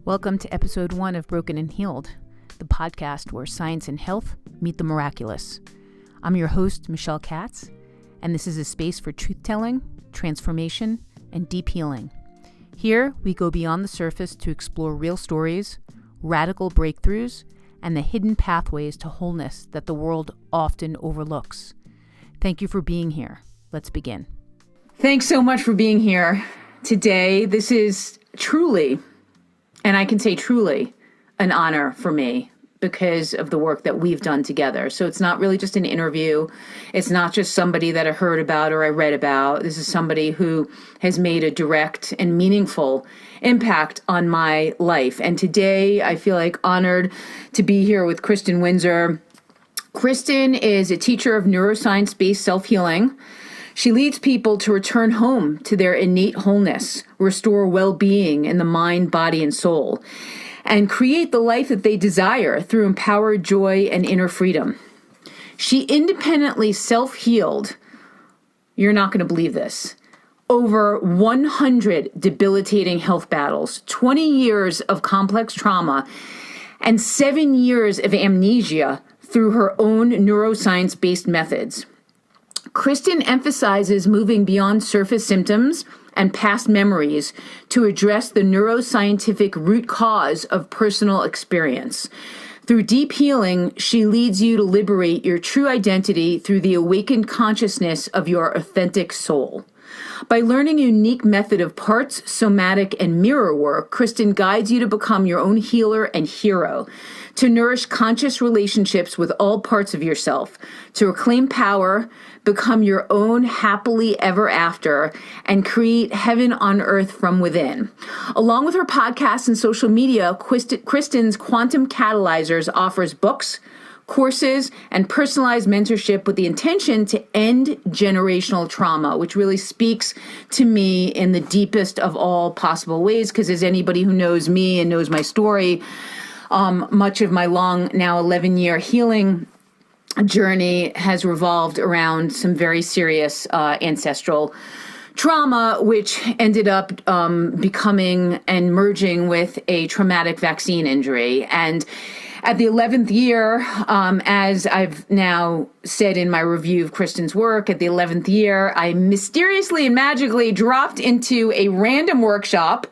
Welcome to episode 1 of Broken and Healed, the podcast where science and health meet the miraculous. I'm your host, Michelle Katz, and this is a space for truth-telling, transformation, and deep healing. Here, we go beyond the surface to explore real stories, radical breakthroughs, and the hidden pathways to wholeness that the world often overlooks. Thank you for being here. Let's begin. Thanks so much for being here today. This is truly, and I can say truly, an honor for me because of the work that we've done together. So it's not really just an interview. It's not just somebody that I heard about or I read about. This is somebody who has made a direct and meaningful impact on my life. And today I feel like honored to be here with Kristin Windsor. Kristin is a teacher of neuroscience-based self-healing. She leads people to return home to their innate wholeness, restore well-being in the mind, body, and soul, and create the life that they desire through empowered joy and inner freedom. She independently self-healed, you're not going to believe this, over 100 debilitating health battles, 20 years of complex trauma, and 7 years of amnesia through her own neuroscience-based methods. Kristin emphasizes moving beyond surface symptoms and past memories to address the neuroscientific root cause of personal experience. Through deep healing, she leads you to liberate your true identity through the awakened consciousness of your authentic soul. By learning a unique method of parts, somatic, and mirror work, Kristin guides you to become your own healer and hero, to nourish conscious relationships with all parts of yourself, to reclaim power, become your own happily ever after, and create heaven on earth from within. Along with her podcast and social media, Kristin's Quantum Catalyzers offers books, courses, and personalized mentorship with the intention to end generational trauma, which really speaks to me in the deepest of all possible ways, because as anybody who knows me and knows my story, much of my long, now 11-year healing journey has revolved around some very serious ancestral trauma, which ended up becoming and merging with a traumatic vaccine injury. And at the 11th year, as I've now said in my review of Kristin's work, at the 11th year, I mysteriously and magically dropped into a random workshop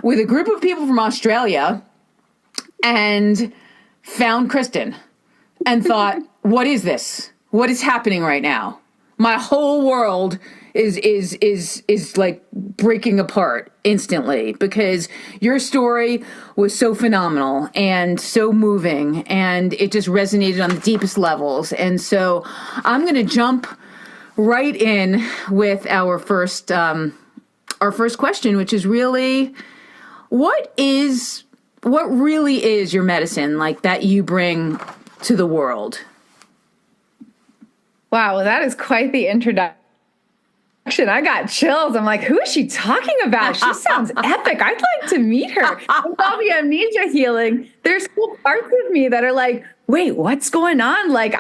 with a group of people from Australia and found Kristin and thought, what is this? What is happening right now? My whole world is like breaking apart instantly because your story was so phenomenal and so moving and it just resonated on the deepest levels. And so I'm going to jump right in with our first question, which is really, what really is your medicine like that you bring to the world? Wow, well, that is quite the introduction. I got chills. I'm like, who is she talking about? She sounds epic. I'd like to meet her. With all the amnesia healing, there's still parts of me that are like, wait, what's going on? Like,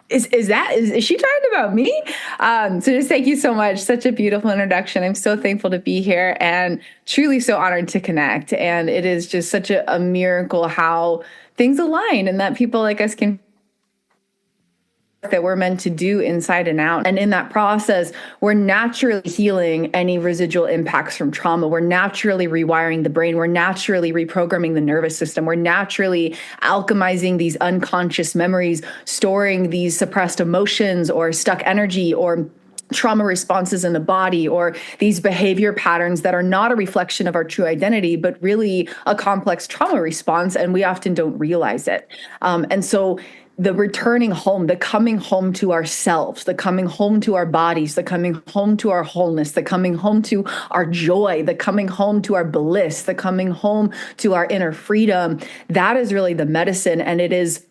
is she talking about me? So just thank you so much. Such a beautiful introduction. I'm so thankful to be here and truly so honored to connect. And it is just such a miracle how things align and that people like us can that we're meant to do inside and out. And in that process, we're naturally healing any residual impacts from trauma. We're naturally rewiring the brain. We're naturally reprogramming the nervous system. We're naturally alchemizing these unconscious memories, storing these suppressed emotions or stuck energy or trauma responses in the body, or these behavior patterns that are not a reflection of our true identity, but really a complex trauma response. And we often don't realize it. And so the returning home, the coming home to ourselves, the coming home to our bodies, the coming home to our wholeness, the coming home to our joy, the coming home to our bliss, the coming home to our inner freedom, that is really the medicine. And it is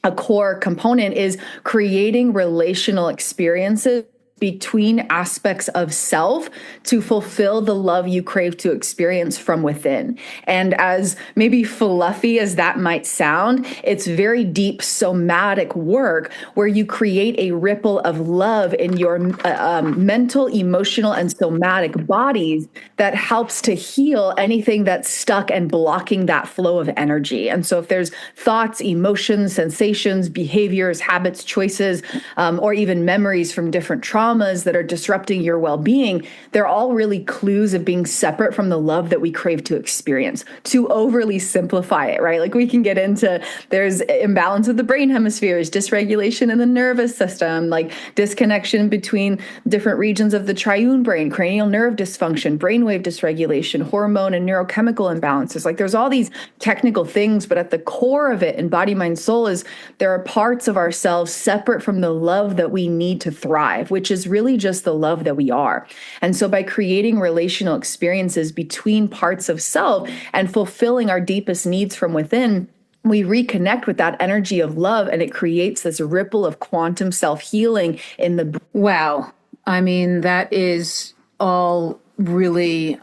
a core component is creating relational experiences between aspects of self to fulfill the love you crave to experience from within. And as maybe fluffy as that might sound, it's very deep somatic work where you create a ripple of love in your mental, emotional, and somatic bodies that helps to heal anything that's stuck and blocking that flow of energy. And so if there's thoughts, emotions, sensations, behaviors, habits, choices, or even memories from different traumas that are disrupting your well-being, they're all really clues of being separate from the love that we crave to experience. To overly simplify it, right? Like we can get into, there's imbalance of the brain hemispheres, dysregulation in the nervous system, like disconnection between different regions of the triune brain, cranial nerve dysfunction, brainwave dysregulation, hormone and neurochemical imbalances. Like there's all these technical things, but at the core of it in body, mind, soul is there are parts of ourselves separate from the love that we need to thrive, which is really just the love that we are. And so by creating relational experiences between parts of self and fulfilling our deepest needs from within, we reconnect with that energy of love, and it creates this ripple of quantum self-healing in the... Wow. I mean, that is all really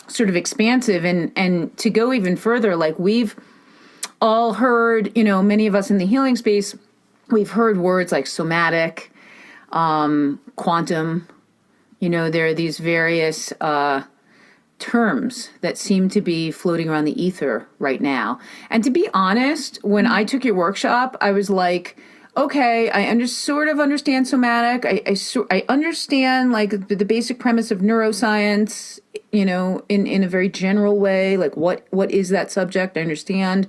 sort of expansive. And to go even further, like we've all heard, many of us in the healing space, we've heard words like somatic, quantum, there are these various terms that seem to be floating around the ether right now. And to be honest, when I took your workshop, I was like, okay, I sort of understand somatic. I understand like the basic premise of neuroscience, in a very general way, like what is that subject? I understand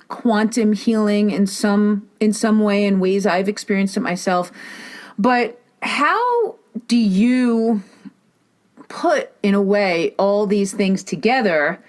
quantum healing in some way, in ways I've experienced it myself. But how do you put, in a way, all these things together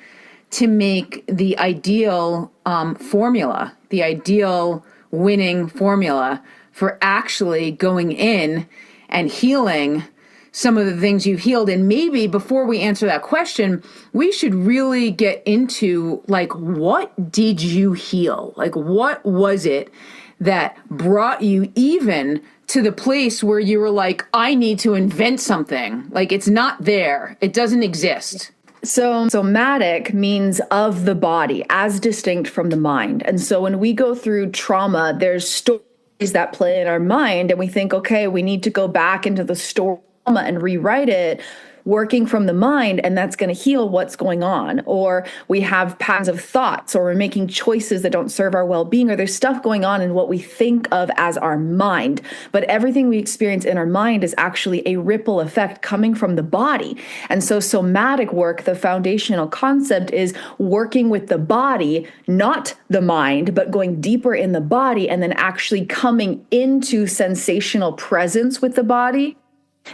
to make the ideal formula, the ideal winning formula for actually going in and healing some of the things you've healed? And maybe before we answer that question, we should really get into like, what did you heal? Like, what was it that brought you even to the place where you were like, I need to invent something? Like, it's not there. It doesn't exist. So somatic means of the body as distinct from the mind. And so when we go through trauma, there's stories that play in our mind and we think, okay, we need to go back into the story and rewrite it, working from the mind, and that's going to heal what's going on. Or we have patterns of thoughts, or we're making choices that don't serve our well-being, or there's stuff going on in what we think of as our mind. But everything we experience in our mind is actually a ripple effect coming from the body. And so somatic work, the foundational concept is working with the body, not the mind, but going deeper in the body and then actually coming into sensational presence with the body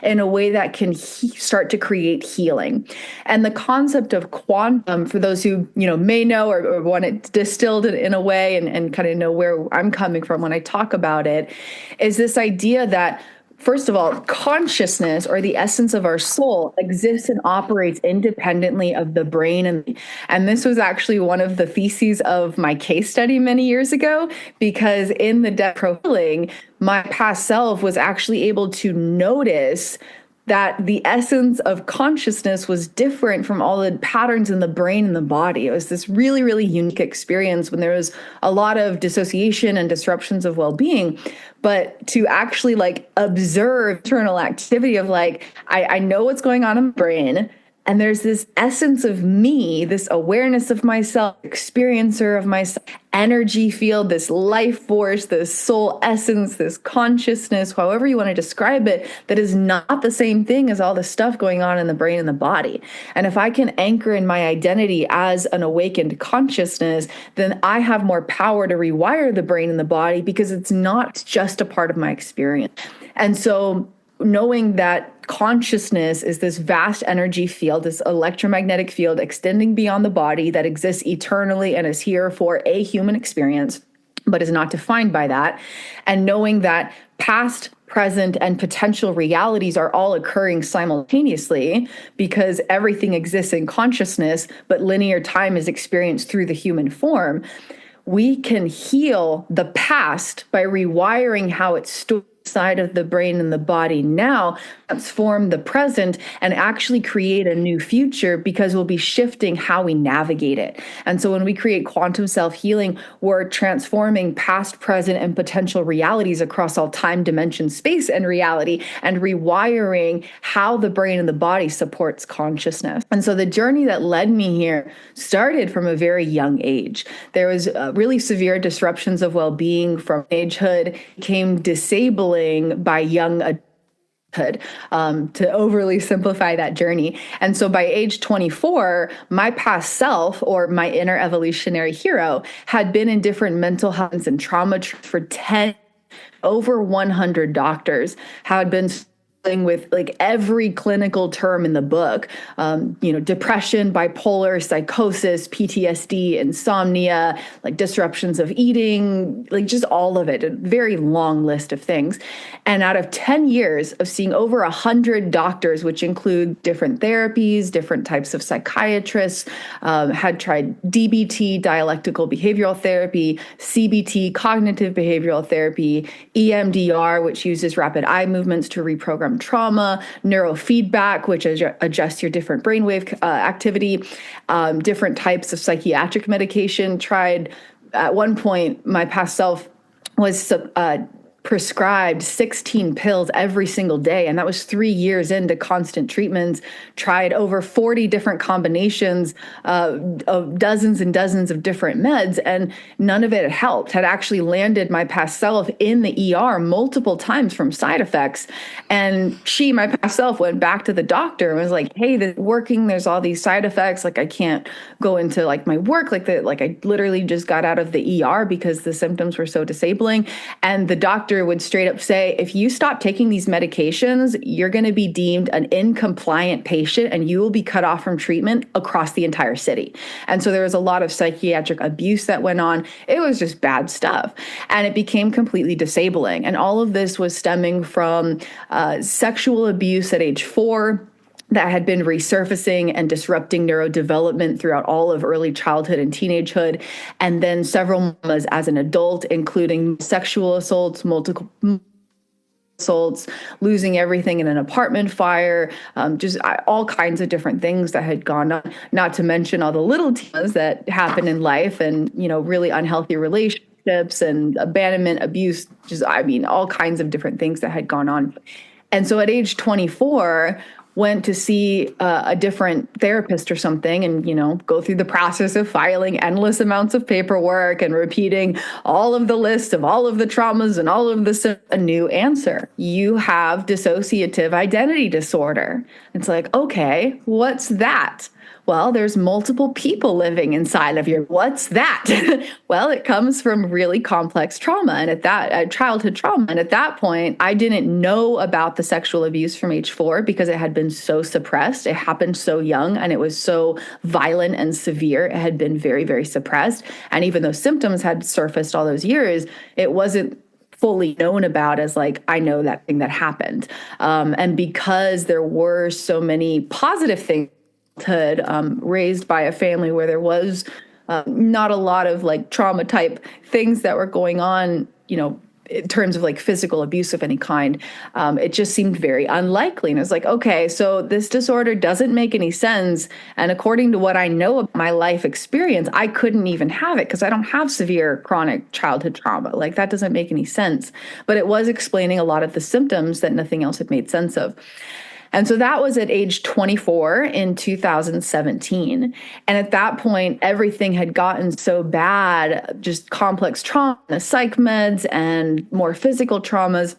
in a way that can start to create healing. And the concept of quantum, for those who may know or want it distilled in a way and kind of know where I'm coming from when I talk about it, is this idea that, first of all, consciousness, or the essence of our soul, exists and operates independently of the brain. And this was actually one of the theses of my case study many years ago, because in the depth profiling, my past self was actually able to notice that the essence of consciousness was different from all the patterns in the brain and the body. It was this really, really unique experience when there was a lot of dissociation and disruptions of well-being. But to actually like observe internal activity of like, I know what's going on in my brain, and there's this essence of me, this awareness of myself, experiencer of myself, energy field, this life force, this soul essence, this consciousness, however you want to describe it, that is not the same thing as all the stuff going on in the brain and the body. And if I can anchor in my identity as an awakened consciousness, then I have more power to rewire the brain and the body, because it's not just a part of my experience. And so knowing that consciousness is this vast energy field, this electromagnetic field extending beyond the body that exists eternally and is here for a human experience, but is not defined by that. And knowing that past, present, and potential realities are all occurring simultaneously, because everything exists in consciousness, but linear time is experienced through the human form. We can heal the past by rewiring how it's stored side of the brain and the body now, transform the present and actually create a new future, because we'll be shifting how we navigate it. And so when we create quantum self-healing, we're transforming past, present, and potential realities across all time, dimension, space, and reality, and rewiring how the brain and the body supports consciousness. And so the journey that led me here started from a very young age. There was really severe disruptions of well-being from agehood, became disabling by young adulthood, to overly simplify that journey. And so by age 24, my past self, or my inner evolutionary hero, had been in different mental health and trauma for 10, over 100 doctors, had been with like every clinical term in the book, depression, bipolar, psychosis, PTSD, insomnia, like disruptions of eating, like just all of it, a very long list of things. And out of 10 years of seeing over 100 doctors, which include different therapies, different types of psychiatrists, had tried DBT, dialectical behavioral therapy, CBT, cognitive behavioral therapy, EMDR, which uses rapid eye movements to reprogram trauma, neurofeedback, which adjusts your different brainwave activity, different types of psychiatric medication. Tried at one point, my past self was prescribed 16 pills every single day. And that was 3 years into constant treatments, tried over 40 different combinations of dozens and dozens of different meds, and none of it had helped. Had actually landed my past self in the ER multiple times from side effects. And my past self, went back to the doctor and was like, hey, this is working. There's all these side effects. Like I can't go into like my work. Like I literally just got out of the ER because the symptoms were so disabling. And the doctor would straight up say, if you stop taking these medications, you're going to be deemed an incompliant patient and you will be cut off from treatment across the entire city. And so there was a lot of psychiatric abuse that went on. It was just bad stuff. And it became completely disabling. And all of this was stemming from sexual abuse at age 4, that had been resurfacing and disrupting neurodevelopment throughout all of early childhood and teenagehood, and then several traumas as an adult, including sexual assaults, multiple assaults, losing everything in an apartment fire, just all kinds of different things that had gone on, not to mention all the little traumas that happen in life, and, really unhealthy relationships and abandonment, abuse, all kinds of different things that had gone on. And so at age 24, went to see a different therapist or something, and, go through the process of filing endless amounts of paperwork and repeating all of the list of all of the traumas and all of a new answer. You have dissociative identity disorder. It's like, okay, what's that? Well, there's multiple people living inside of your, what's that? Well, it comes from really complex trauma and childhood trauma. And at that point, I didn't know about the sexual abuse from age 4 because it had been so suppressed. It happened so young and it was so violent and severe. It had been very, very suppressed. And even though symptoms had surfaced all those years, it wasn't fully known about as like, I know that thing that happened. And because there were so many positive things, raised by a family where there was not a lot of like trauma type things that were going on, in terms of like physical abuse of any kind, it just seemed very unlikely. And it's like, okay, so this disorder doesn't make any sense. And according to what I know of my life experience, I couldn't even have it because I don't have severe chronic childhood trauma. Like that doesn't make any sense. But it was explaining a lot of the symptoms that nothing else had made sense of. And so that was at age 24 in 2017. And at that point, everything had gotten so bad, just complex trauma, psych meds, and more physical traumas.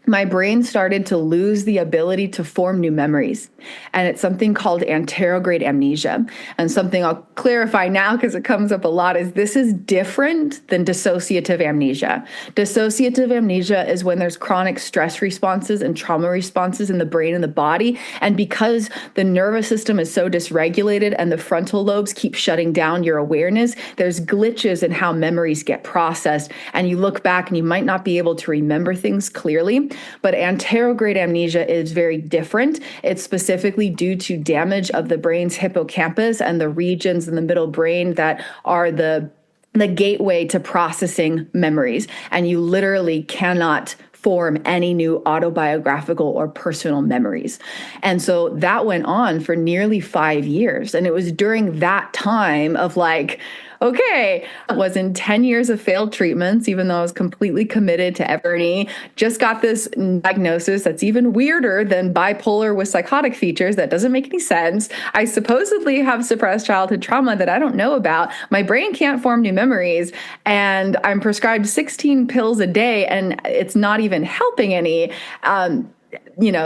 My brain started to lose the ability to form new memories. And it's something called anterograde amnesia. And something I'll clarify now because it comes up a lot is this is different than dissociative amnesia. Dissociative amnesia is when there's chronic stress responses and trauma responses in the brain and the body. And because the nervous system is so dysregulated and the frontal lobes keep shutting down your awareness, there's glitches in how memories get processed. And you look back and you might not be able to remember things clearly. But anterograde amnesia is very different. It's specifically due to damage of the brain's hippocampus and the regions in the middle brain that are the gateway to processing memories. And you literally cannot form any autobiographical or personal memories. And so that went on for nearly 5 years. And it was during that time of like, okay, I was in 10 years of failed treatments, even though I was completely committed to Everny, just got this diagnosis that's even weirder than bipolar with psychotic features. That doesn't make any sense. I supposedly have suppressed childhood trauma that I don't know about. My brain can't form new memories. And I'm prescribed 16 pills a day, and it's not even helping any,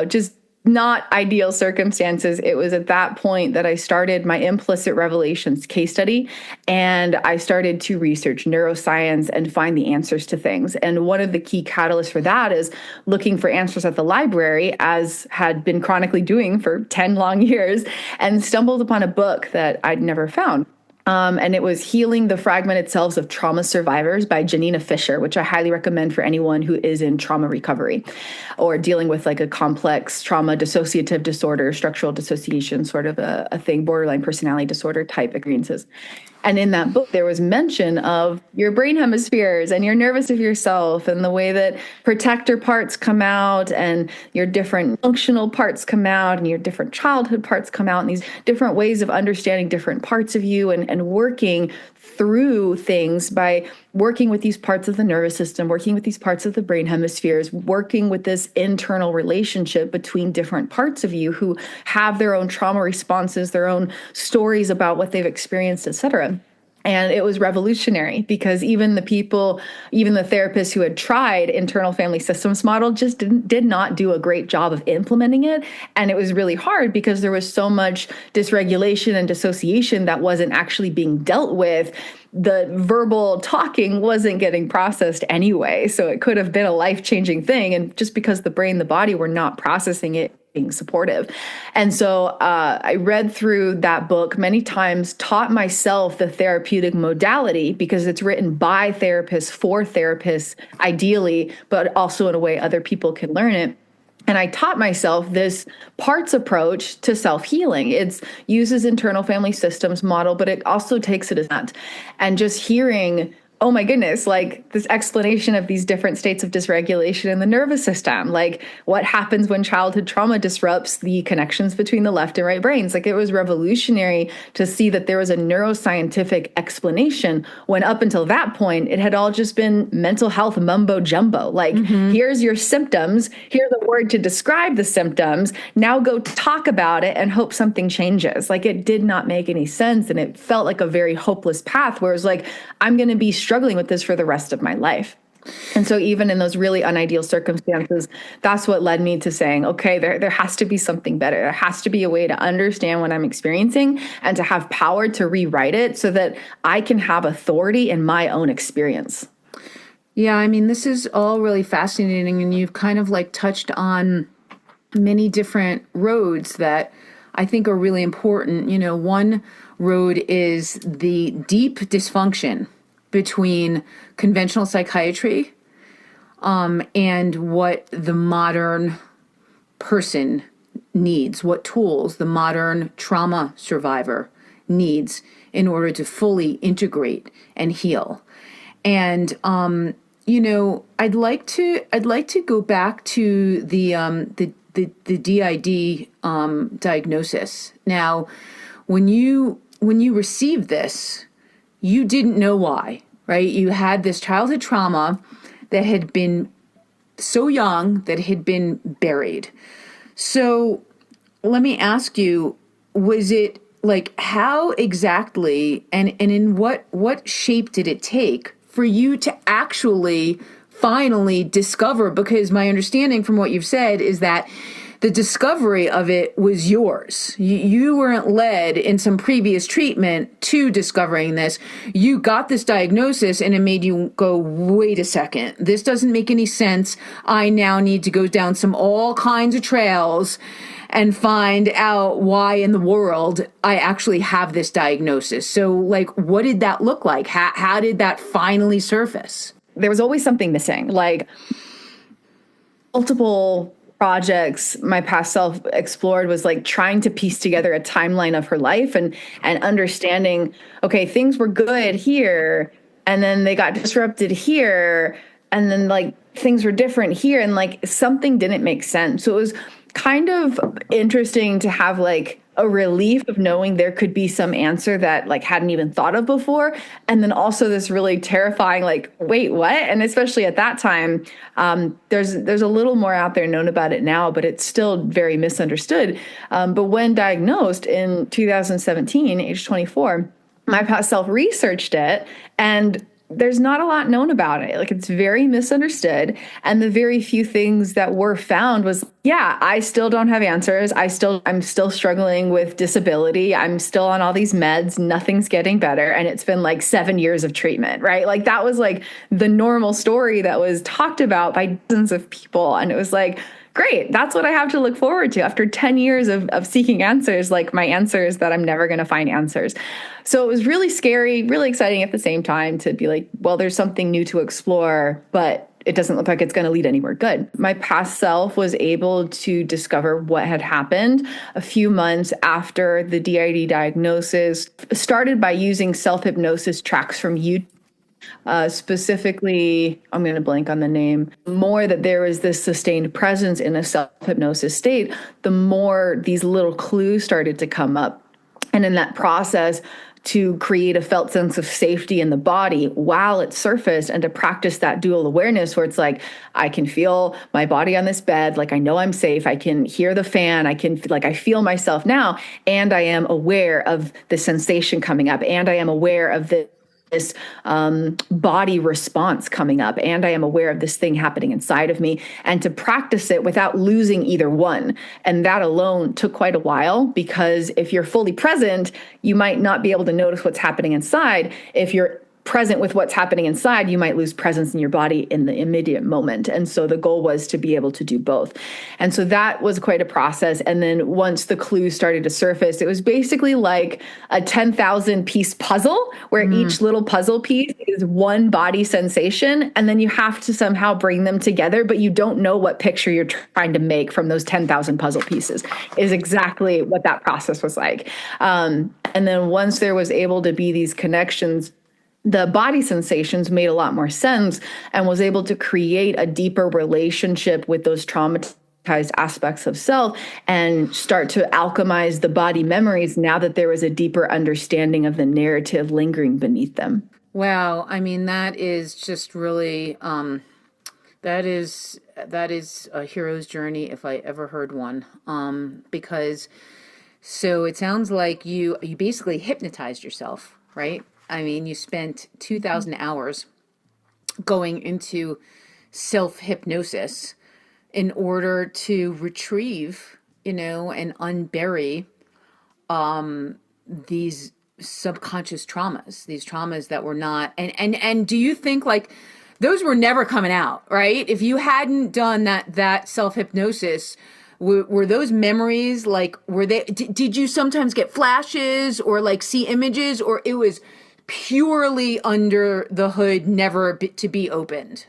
just not ideal circumstances. It was at that point that I started my implicit revelations case study, and I started to research neuroscience and find the answers to things. And one of the key catalysts for that is looking for answers at the library, as had been chronically doing for 10 long years, and stumbled upon a book that I'd never found. And it was Healing the Fragmented Selves of Trauma Survivors by Janina Fisher, which I highly recommend for anyone who is in trauma recovery or dealing with like a complex trauma dissociative disorder, structural dissociation, sort of a thing, borderline personality disorder type experiences. And in that book, there was mention of your brain hemispheres and your nervous of yourself and the way that protector parts come out and your different functional parts come out and your different childhood parts come out, and these different ways of understanding different parts of you and working through things by working with these parts of the nervous system, working with these parts of the brain hemispheres, working with this internal relationship between different parts of you who have their own trauma responses, their own stories about what they've experienced, et cetera. And it was revolutionary because even the therapists who had tried internal family systems model just did not do a great job of implementing it. And it was really hard because there was so much dysregulation and dissociation that wasn't actually being dealt with. The verbal talking wasn't getting processed anyway. So it could have been a life-changing thing. And just because the brain, the body were not processing it, being supportive. And so I read through that book many times, taught myself the therapeutic modality because it's written by therapists for therapists, ideally, but also in a way other people can learn it. And I taught myself this parts approach to self-healing. It uses internal family systems model, but it also takes it as that. And just hearing, oh my goodness, like this explanation of these different states of dysregulation in the nervous system, like what happens when childhood trauma disrupts the connections between the left and right brains. Like it was revolutionary to see that there was a neuroscientific explanation when up until that point, it had all just been mental health mumbo jumbo. Like, here's your symptoms, here's a word to describe the symptoms, now go talk about it and hope something changes. Like it did not make any sense. And it felt like a very hopeless path where it was like, I'm going to be struggling with this for the rest of my life. And so even in those really unideal circumstances, that's what led me to saying, okay, there has to be something better. There has to be a way to understand what I'm experiencing and to have power to rewrite it so that I can have authority in my own experience. Yeah, I mean, this is all really fascinating, and you've kind of like touched on many different roads that I think are really important. You know, one road is the deep dysfunction between conventional psychiatry and what the modern person needs, what tools the modern trauma survivor needs in order to fully integrate and heal. And I'd like to go back to the DID diagnosis. Now, when you received this, you didn't know why, right? You had this childhood trauma that had been so young that had been buried. So let me ask you, was it like how exactly and in what shape did it take for you to actually finally discover? Because my understanding from what you've said is that the discovery of it was yours. You weren't led in some previous treatment to discovering this. You got this diagnosis and it made you go, wait a second, this doesn't make any sense. I now need to go down all kinds of trails and find out why in the world I actually have this diagnosis. So like, what did that look like? How did that finally surface? There was always something missing, like multiple projects my past self explored was like trying to piece together a timeline of her life and understanding, okay, things were good here and then they got disrupted here. And then like things were different here, and like something didn't make sense. So it was kind of interesting to have like a relief of knowing there could be some answer that like hadn't even thought of before, and then also this really terrifying like, wait, what? And especially at that time, there's a little more out there known about it now, but it's still very misunderstood. But when diagnosed in 2017, age 24, my past self researched it, and there's not a lot known about it. Like, it's very misunderstood. And the very few things that were found was, yeah, I still don't have answers. I'm still struggling with disability. I'm still on all these meds. Nothing's getting better. And it's been like 7 years of treatment, right? Like, that was like the normal story that was talked about by dozens of people. And it was like, great, that's what I have to look forward to. After 10 years of seeking answers, like, my answer is that I'm never going to find answers. So it was really scary, really exciting at the same time to be like, well, there's something new to explore, but it doesn't look like it's going to lead anywhere good. My past self was able to discover what had happened a few months after the DID diagnosis, started by using self-hypnosis tracks from YouTube. Specifically, I'm going to blank on the name, more that there was this sustained presence in a self-hypnosis state, the more these little clues started to come up. And in that process, to create a felt sense of safety in the body while it surfaced, and to practice that dual awareness where it's like, I can feel my body on this bed, like I know I'm safe, I can hear the fan, I feel myself now, and I am aware of the sensation coming up, and I am aware of this body response coming up, and I am aware of this thing happening inside of me, and to practice it without losing either one. And that alone took quite a while, because if you're fully present, you might not be able to notice what's happening inside. If you're present with what's happening inside, you might lose presence in your body in the immediate moment. And so the goal was to be able to do both. And so that was quite a process. And then once the clues started to surface, it was basically like a 10,000 piece puzzle where each little puzzle piece is one body sensation. And then you have to somehow bring them together, but you don't know what picture you're trying to make from those 10,000 puzzle pieces, is exactly what that process was like. And then once there was able to be these connections, the body sensations made a lot more sense, and was able to create a deeper relationship with those traumatized aspects of self and start to alchemize the body memories now that there was a deeper understanding of the narrative lingering beneath them. Wow. I mean, that is just really, that is a hero's journey if I ever heard one. Because so it sounds like you basically hypnotized yourself, right? I mean, you spent 2,000 hours going into self-hypnosis in order to retrieve, and unbury these subconscious traumas, these traumas that were not, and do you think like those were never coming out, right? If you hadn't done that self-hypnosis, were those memories like, did you sometimes get flashes or like see images, or it was purely under the hood, never to be opened?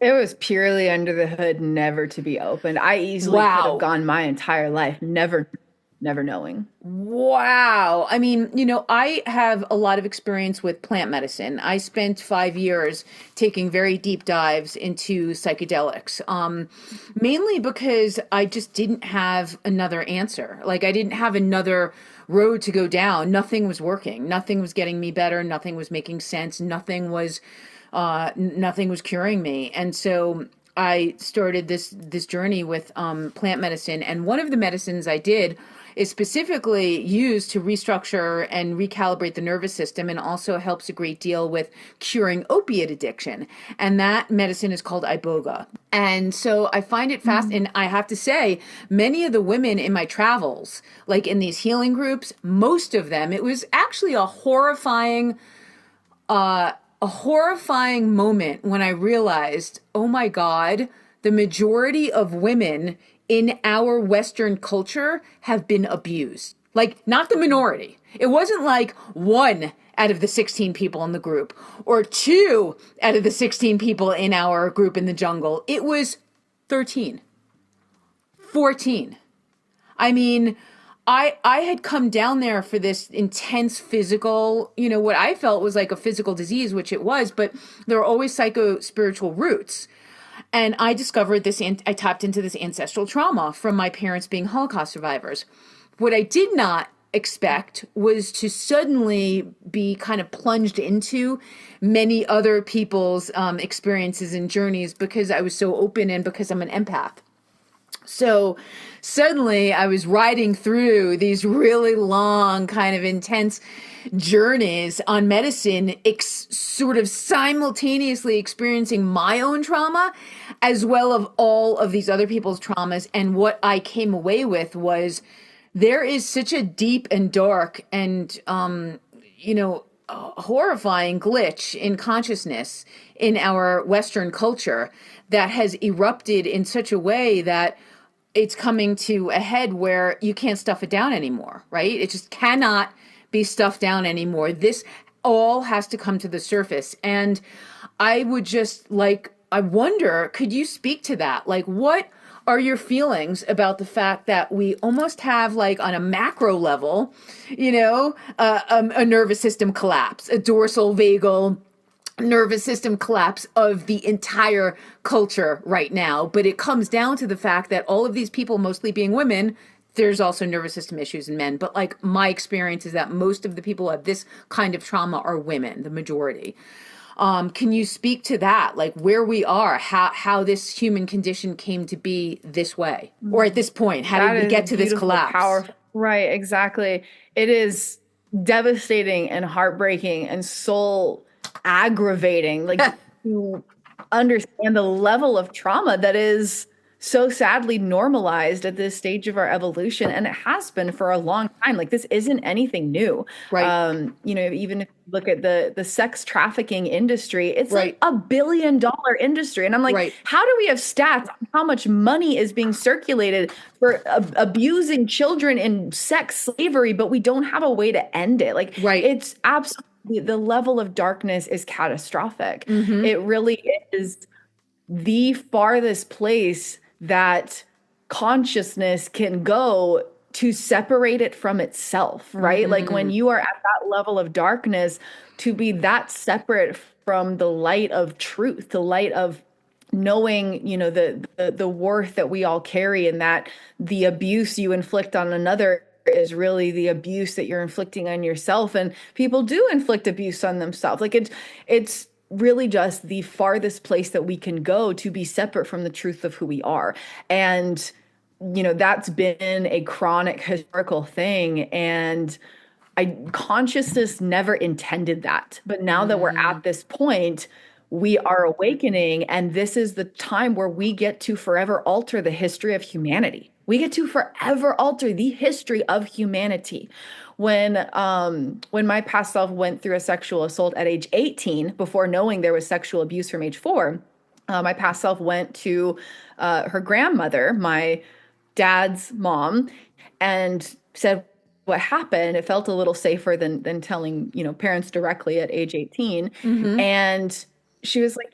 It was purely under the hood, never to be opened. I easily could have gone my entire life never knowing. Wow. I mean, I have a lot of experience with plant medicine. I spent 5 years taking very deep dives into psychedelics, mainly because I just didn't have another answer. Like, I didn't have another road to go down. Nothing was working. Nothing was getting me better. Nothing was making sense. Nothing was curing me. And so I started this journey with plant medicine. And one of the medicines I did is specifically used to restructure and recalibrate the nervous system, and also helps a great deal with curing opiate addiction. And that medicine is called iboga. And so I find it and I have to say, many of the women in my travels, like in these healing groups, most of them, it was actually a horrifying moment when I realized, oh my God, the majority of women in our Western culture have been abused. Like, not the minority. It wasn't like 1 out of the 16 people in the group or 2 out of the 16 people in our group in the jungle. It was 13, 14. I mean, I had come down there for this intense physical, what I felt was like a physical disease, which it was, but there are always psycho-spiritual roots. And I discovered this, I tapped into this ancestral trauma from my parents being Holocaust survivors. What I did not expect was to suddenly be kind of plunged into many other people's experiences and journeys because I was so open and because I'm an empath. So suddenly I was riding through these really long, kind of intense journeys on medicine, sort of simultaneously experiencing my own trauma as well as all of these other people's traumas. And what I came away with was there is such a deep and dark and, horrifying glitch in consciousness in our Western culture that has erupted in such a way that it's coming to a head where you can't stuff it down anymore, right? It just cannot be stuffed down anymore. This all has to come to the surface. And I would just I wonder, could you speak to that? Like, what are your feelings about the fact that we almost have, like, on a macro level, a nervous system collapse, a dorsal vagal nervous system collapse of the entire culture right now. But it comes down to the fact that all of these people, mostly being women, there's also nervous system issues in men. But like my experience is that most of the people who have this kind of trauma are women, the majority. Can you speak to that? Like where we are, how this human condition came to be this way, or at this point, how did we get to this collapse? Powerful. Right, exactly. It is devastating and heartbreaking and soul aggravating, like to understand the level of trauma that is so sadly normalized at this stage of our evolution. And it has been for a long time. Like this isn't anything new. Right. Even if you look at the sex trafficking industry, it's like $1 billion industry. And I'm like, how do we have stats on how much money is being circulated for abusing children in sex slavery, but we don't have a way to end it? Like, it's absolutely, the level of darkness is catastrophic. Mm-hmm. It really is the farthest place that consciousness can go to separate it from itself, right? Mm-hmm. Like when you are at that level of darkness, to be that separate from the light of truth, the light of knowing, the worth that we all carry, and that the abuse you inflict on another is really the abuse that you're inflicting on yourself. And people do inflict abuse on themselves. Like it's really just the farthest place that we can go to be separate from the truth of who we are. And, that's been a chronic historical thing. And consciousness never intended that. But now that we're at this point, we are awakening. And this is the time where we get to forever alter the history of humanity. We get to forever alter the history of humanity. When my past self went through a sexual assault at age 18, before knowing there was sexual abuse from age 4, my past self went to her grandmother, my dad's mom, and said what happened. It felt a little safer than telling, parents directly at age 18. Mm-hmm. And she was like,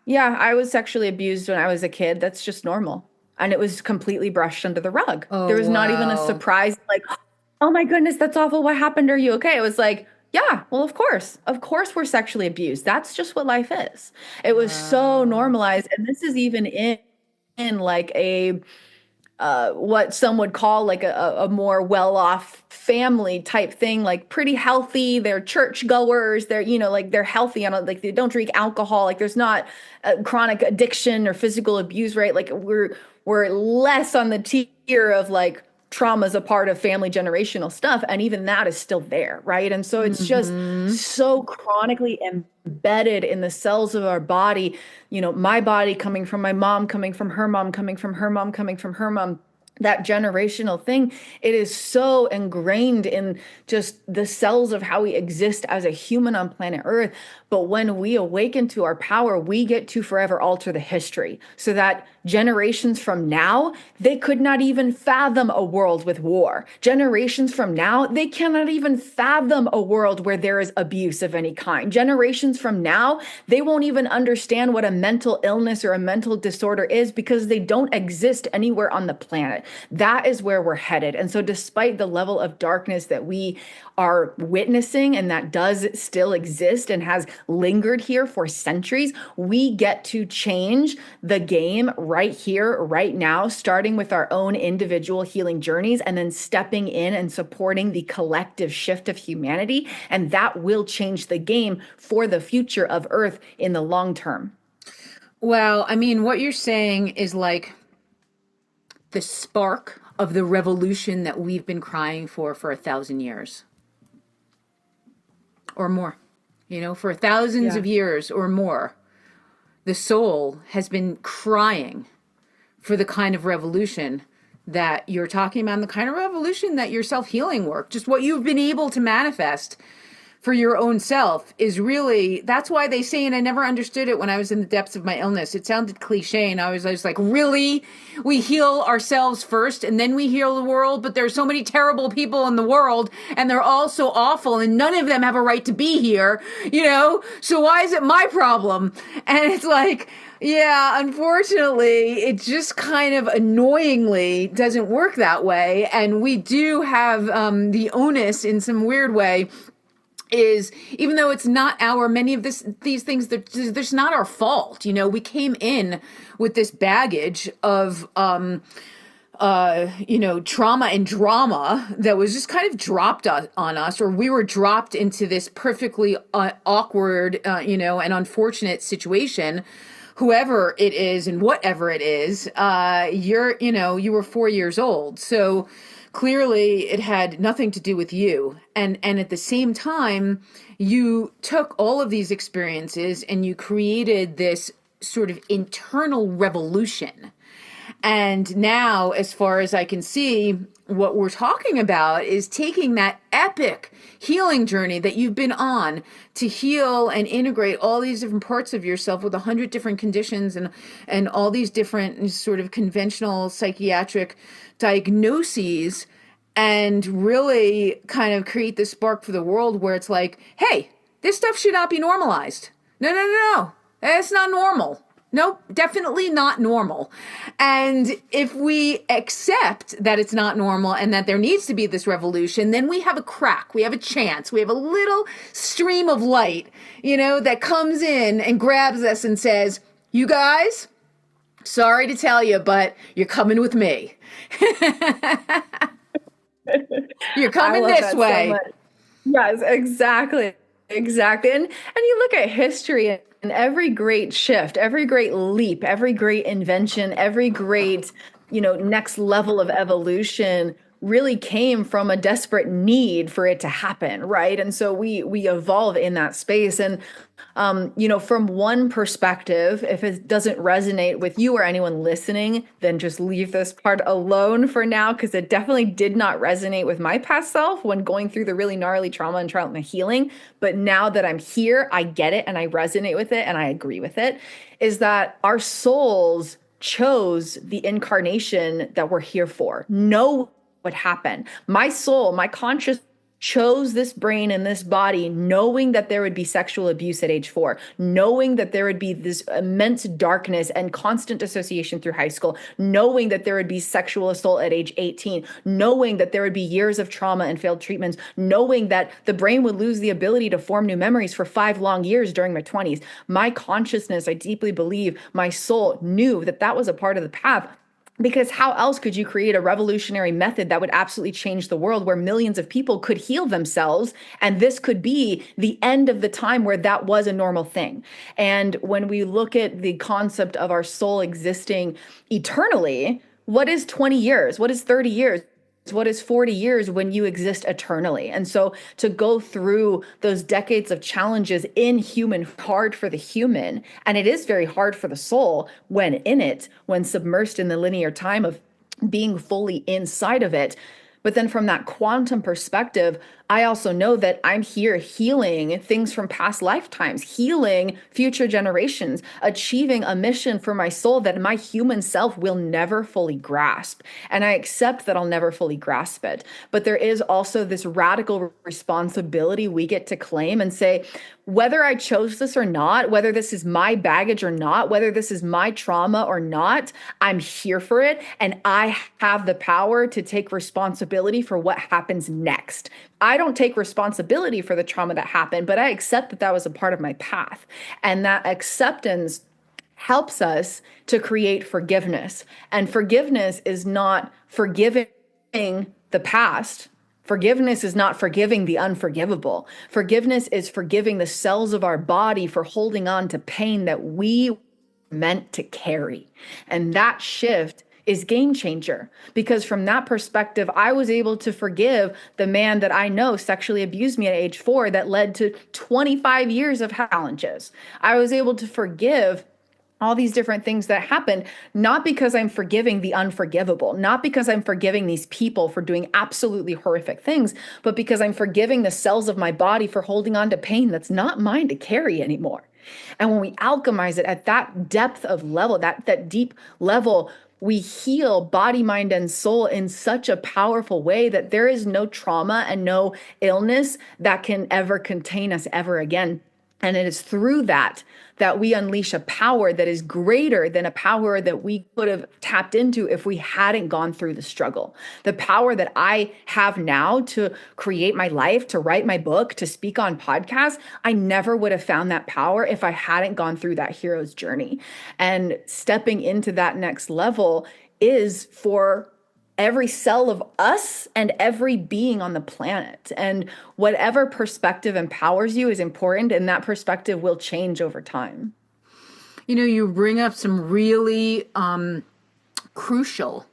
yeah, I was sexually abused when I was a kid. That's just normal. And it was completely brushed under the rug. Oh, there was not even a surprise, like, oh my goodness, that's awful. What happened? Are you okay? It was like, yeah, well, of course we're sexually abused. That's just what life is. It was so normalized. And this is even in like a, what some would call like a more well-off family type thing, like pretty healthy. They're church goers. They're, like they're healthy. Like they don't drink alcohol. Like there's not chronic addiction or physical abuse, right? Like we're less on the tier of like trauma is a part of family generational stuff. And even that is still there, right? And so it's just so chronically embedded in the cells of our body, my body coming from my mom, coming from her mom, coming from her mom, coming from her mom. That generational thing, it is so ingrained in just the cells of how we exist as a human on planet Earth. But when we awaken to our power, we get to forever alter the history so that generations from now, they could not even fathom a world with war. Generations from now, they cannot even fathom a world where there is abuse of any kind. Generations from now, they won't even understand what a mental illness or a mental disorder is because they don't exist anywhere on the planet. That is where we're headed. And so despite the level of darkness that we are witnessing and that does still exist and has lingered here for centuries, we get to change the game right here, right now, starting with our own individual healing journeys and then stepping in and supporting the collective shift of humanity. And that will change the game for the future of Earth in the long term. Well, I mean, what you're saying is like the spark of the revolution that we've been crying for 1,000 years or more, for thousands of years or more. The soul has been crying for the kind of revolution that you're talking about, and the kind of revolution that your self-healing work, just what you've been able to manifest for your own self is really, that's why they say, and I never understood it when I was in the depths of my illness. It sounded cliche, and I was like, really? We heal ourselves first, and then we heal the world? But there's so many terrible people in the world, and they're all so awful, and none of them have a right to be here, So why is it my problem? And it's like, yeah, unfortunately, it just kind of annoyingly doesn't work that way. And we do have the onus in some weird way is, even though it's not many of these things, there's not our fault. We came in with this baggage of, trauma and drama that was just kind of dropped on us, or we were dropped into this perfectly awkward, and unfortunate situation. Whoever it is and whatever it is, you were 4 years old. So clearly it had nothing to do with you. And at the same time, you took all of these experiences and you created this sort of internal revolution. And now, as far as I can see, what we're talking about is taking that epic healing journey that you've been on to heal and integrate all these different parts of yourself with 100 different conditions and all these different sort of conventional psychiatric diagnoses, and really kind of create this spark for the world where it's like, hey, this stuff should not be normalized. No. It's not normal. Nope, definitely not normal. And if we accept that it's not normal and that there needs to be this revolution, then we have a crack, we have a chance, we have a little stream of light, that comes in and grabs us and says, you guys, sorry to tell you, but you're coming with me. You're coming this way. So yes, exactly. And you look at history and every great shift, every great leap, every great invention, every great, next level of evolution really came from a desperate need for it to happen, right? And so we evolve in that space. And from one perspective, if it doesn't resonate with you or anyone listening, then just leave this part alone for now, because it definitely did not resonate with my past self when going through the really gnarly trauma and trauma healing. But now that I'm here, I get it and I resonate with it and I agree with it, is that our souls chose the incarnation that we're here for. Know what happened. My soul, my conscious chose this brain and this body knowing that there would be sexual abuse at age 4, knowing that there would be this immense darkness and constant association through high school, knowing that there would be sexual assault at age 18, knowing that there would be years of trauma and failed treatments, knowing that the brain would lose the ability to form new memories for 5 long years during my 20s. My consciousness, I deeply believe, my soul knew that that was a part of the path. Because how else could you create a revolutionary method that would absolutely change the world, where millions of people could heal themselves? And this could be the end of the time where that was a normal thing. And when we look at the concept of our soul existing eternally, what is 20 years? What is 30 years? What is 40 years when you exist eternally? And so to go through those decades of challenges in human, hard for the human, and it is very hard for the soul when submersed in the linear time of being fully inside of it. But then from that quantum perspective, I also know that I'm here healing things from past lifetimes, healing future generations, achieving a mission for my soul that my human self will never fully grasp. And I accept that I'll never fully grasp it. But there is also this radical responsibility we get to claim and say, whether I chose this or not, whether this is my baggage or not, whether this is my trauma or not, I'm here for it. And I have the power to take responsibility for what happens next. I don't take responsibility for the trauma that happened, but I accept that that was a part of my path. And that acceptance helps us to create forgiveness. And forgiveness is not forgiving the past. Forgiveness is not forgiving the unforgivable. Forgiveness is forgiving the cells of our body for holding on to pain that we meant to carry. And that shift is game changer, because from that perspective, I was able to forgive the man that I know sexually abused me at age 4 that led to 25 years of challenges. I was able to forgive all these different things that happened, not because I'm forgiving the unforgivable, not because I'm forgiving these people for doing absolutely horrific things, but because I'm forgiving the cells of my body for holding on to pain that's not mine to carry anymore. And when we alchemize it at that depth of level, that deep level, we heal body, mind, and soul in such a powerful way that there is no trauma and no illness that can ever contain us ever again. And it is through that we unleash a power that is greater than a power that we could have tapped into if we hadn't gone through the struggle. The power that I have now to create my life, to write my book, to speak on podcasts, I never would have found that power if I hadn't gone through that hero's journey. And stepping into that next level is for every cell of us and every being on the planet. And whatever perspective empowers you is important, and that perspective will change over time. You know, you bring up some really crucial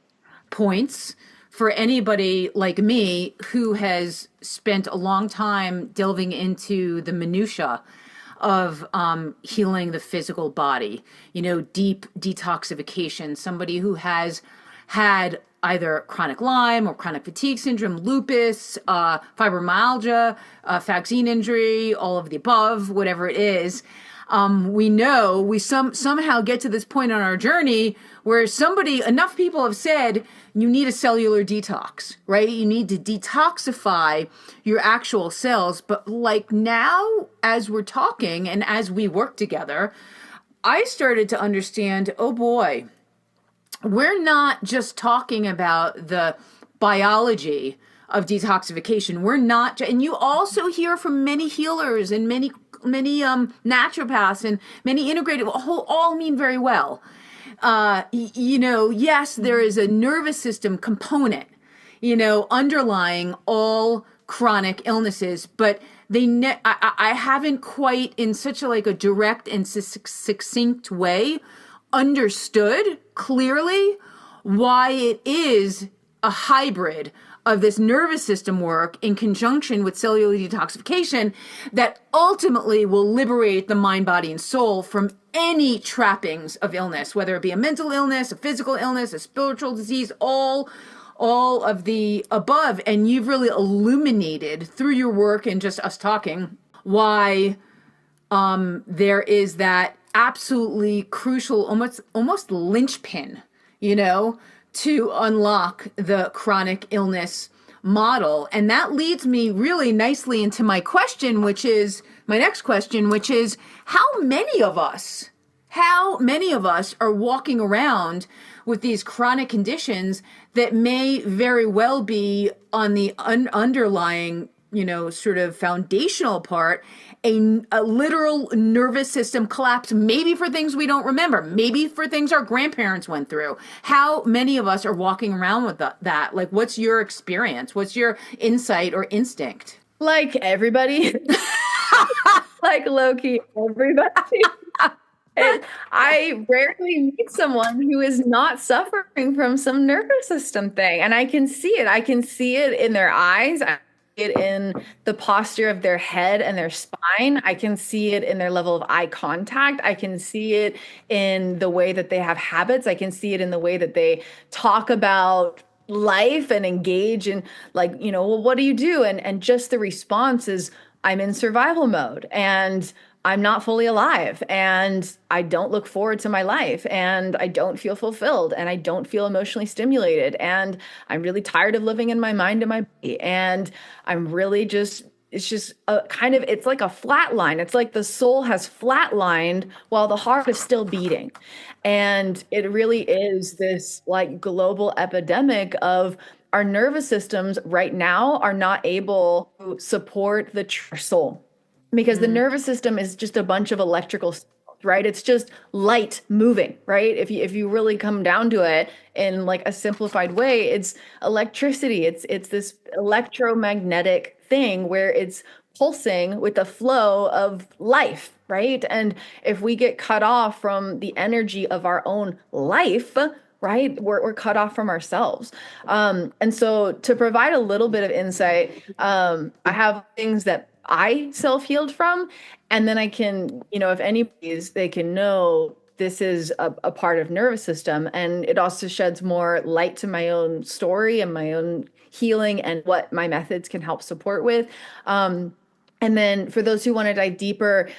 points for anybody like me who has spent a long time delving into the minutia of healing the physical body, you know, deep detoxification, somebody who has had either chronic Lyme or chronic fatigue syndrome, lupus, fibromyalgia, vaccine injury, all of the above, whatever it is. We know we somehow get to this point on our journey where enough people have said, you need a cellular detox, right? You need to detoxify your actual cells. But like now, as we're talking and as we work together, I started to understand, oh boy, we're not just talking about the biology of detoxification. We're not, and you also hear from many healers and many naturopaths and many integrated, all mean very well. You know, yes, there is a nervous system component, you know, underlying all chronic illnesses, but I haven't quite in such a direct and succinct way understood clearly why it is a hybrid of this nervous system work in conjunction with cellular detoxification that ultimately will liberate the mind, body, and soul from any trappings of illness, whether it be a mental illness, a physical illness, a spiritual disease, all of the above. And you've really illuminated through your work and just us talking why there is that absolutely crucial, almost linchpin, you know, to unlock the chronic illness model. And that leads me really nicely into my next question, which is how many of us are walking around with these chronic conditions that may very well be on the underlying, you know, sort of foundational part, a literal nervous system collapse, maybe for things we don't remember, maybe for things our grandparents went through. How many of us are walking around with that? Like, what's your experience? What's your insight or instinct? Like everybody, like low-key everybody. And I rarely meet someone who is not suffering from some nervous system thing. And I can see it. I can see it in their eyes. It in the posture of their head and their spine. I can see it in their level of eye contact. I can see it in the way that they have habits. I can see it in the way that they talk about, life and engage in, like, well, what do you do? And just the response is, I'm in survival mode and I'm not fully alive and I don't look forward to my life and I don't feel fulfilled and I don't feel emotionally stimulated and I'm really tired of living in my mind and my body and I'm really just it's just a kind of, it's like a flat line. It's like the soul has flatlined while the heart is still beating. And it really is this like global epidemic of our nervous systems right now are not able to support the soul, because the nervous system is just a bunch of electrical signals, right? It's just light moving, right? If you really come down to it in like a simplified way, it's electricity. It's this electromagnetic thing where it's pulsing with the flow of life, right? And if we get cut off from the energy of our own life, right, we're cut off from ourselves. And so to provide a little bit of insight, I have things that I self-healed from, and then I can, if anybody's, they can know this is a part of nervous system. And it also sheds more light to my own story and my own healing and what my methods can help support with. And then for those who want to dive deeper,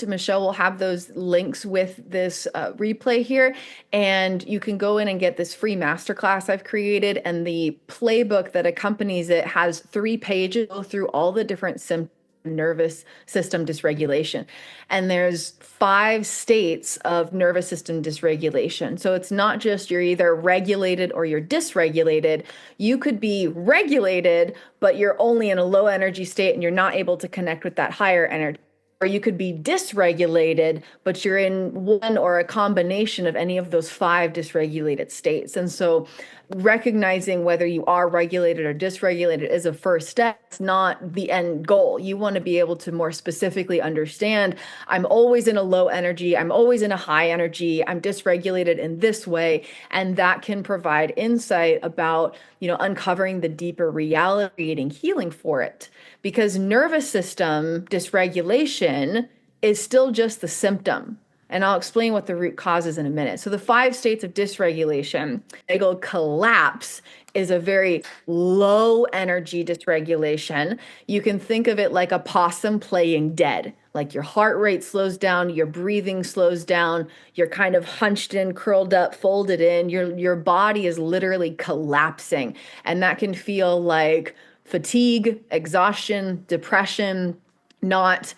Michelle will have those links with this replay here, and you can go in and get this free masterclass I've created, and the playbook that accompanies it has 3 pages, go through all the different symptoms of nervous system dysregulation. And there's 5 states of nervous system dysregulation. So it's not just you're either regulated or you're dysregulated. You could be regulated, but you're only in a low energy state and you're not able to connect with that higher energy. Or you could be dysregulated, but you're in one or a combination of any of those 5 dysregulated states. And so recognizing whether you are regulated or dysregulated is a first step. It's not the end goal. You want to be able to more specifically understand, I'm always in a low energy, I'm always in a high energy, I'm dysregulated in this way. And that can provide insight about, uncovering the deeper reality, creating healing for it. Because nervous system dysregulation is still just the symptom. And I'll explain what the root cause is in a minute. So the 5 states of dysregulation, vagal collapse is a very low energy dysregulation. You can think of it like a possum playing dead. Like your heart rate slows down, your breathing slows down, you're kind of hunched in, curled up, folded in, your body is literally collapsing. And that can feel like fatigue, exhaustion, depression, not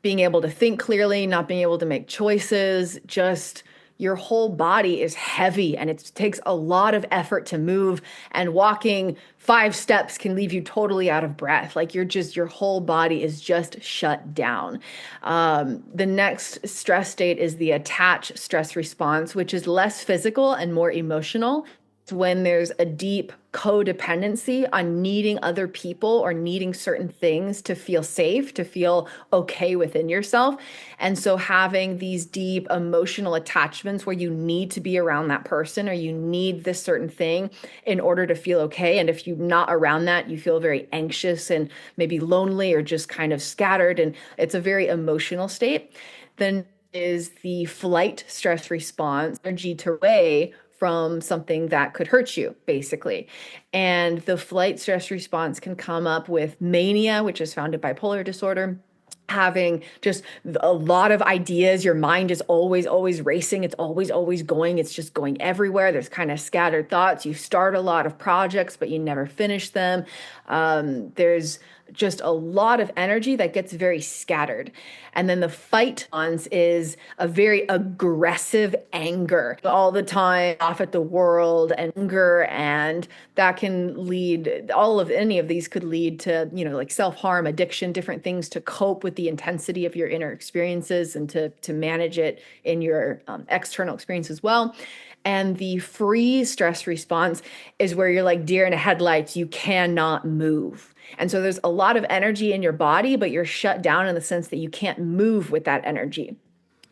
being able to think clearly, not being able to make choices, just your whole body is heavy and it takes a lot of effort to move, and walking 5 steps can leave you totally out of breath. Like your whole body is just shut down. The next stress state is the attached stress response, which is less physical and more emotional. When there's a deep codependency on needing other people or needing certain things to feel safe, to feel okay within yourself. And so having these deep emotional attachments where you need to be around that person or you need this certain thing in order to feel okay. And if you're not around that, you feel very anxious and maybe lonely or just kind of scattered. And it's a very emotional state. Then is the flight stress response, energy to away from something that could hurt you, basically. And the flight stress response can come up with mania, which is found in bipolar disorder, having just a lot of ideas. Your mind is always racing. It's always going. It's just going everywhere. There's kind of scattered thoughts. You start a lot of projects, but you never finish them. There's just a lot of energy that gets very scattered. And then the fight response is a very aggressive anger all the time, off at the world, and anger. And that can lead, any of these could lead to, like self-harm, addiction, different things to cope with the intensity of your inner experiences and to manage it in your external experience as well. And the freeze stress response is where you're like deer in the headlights, you cannot move. And so there's a lot of energy in your body, but you're shut down in the sense that you can't move with that energy.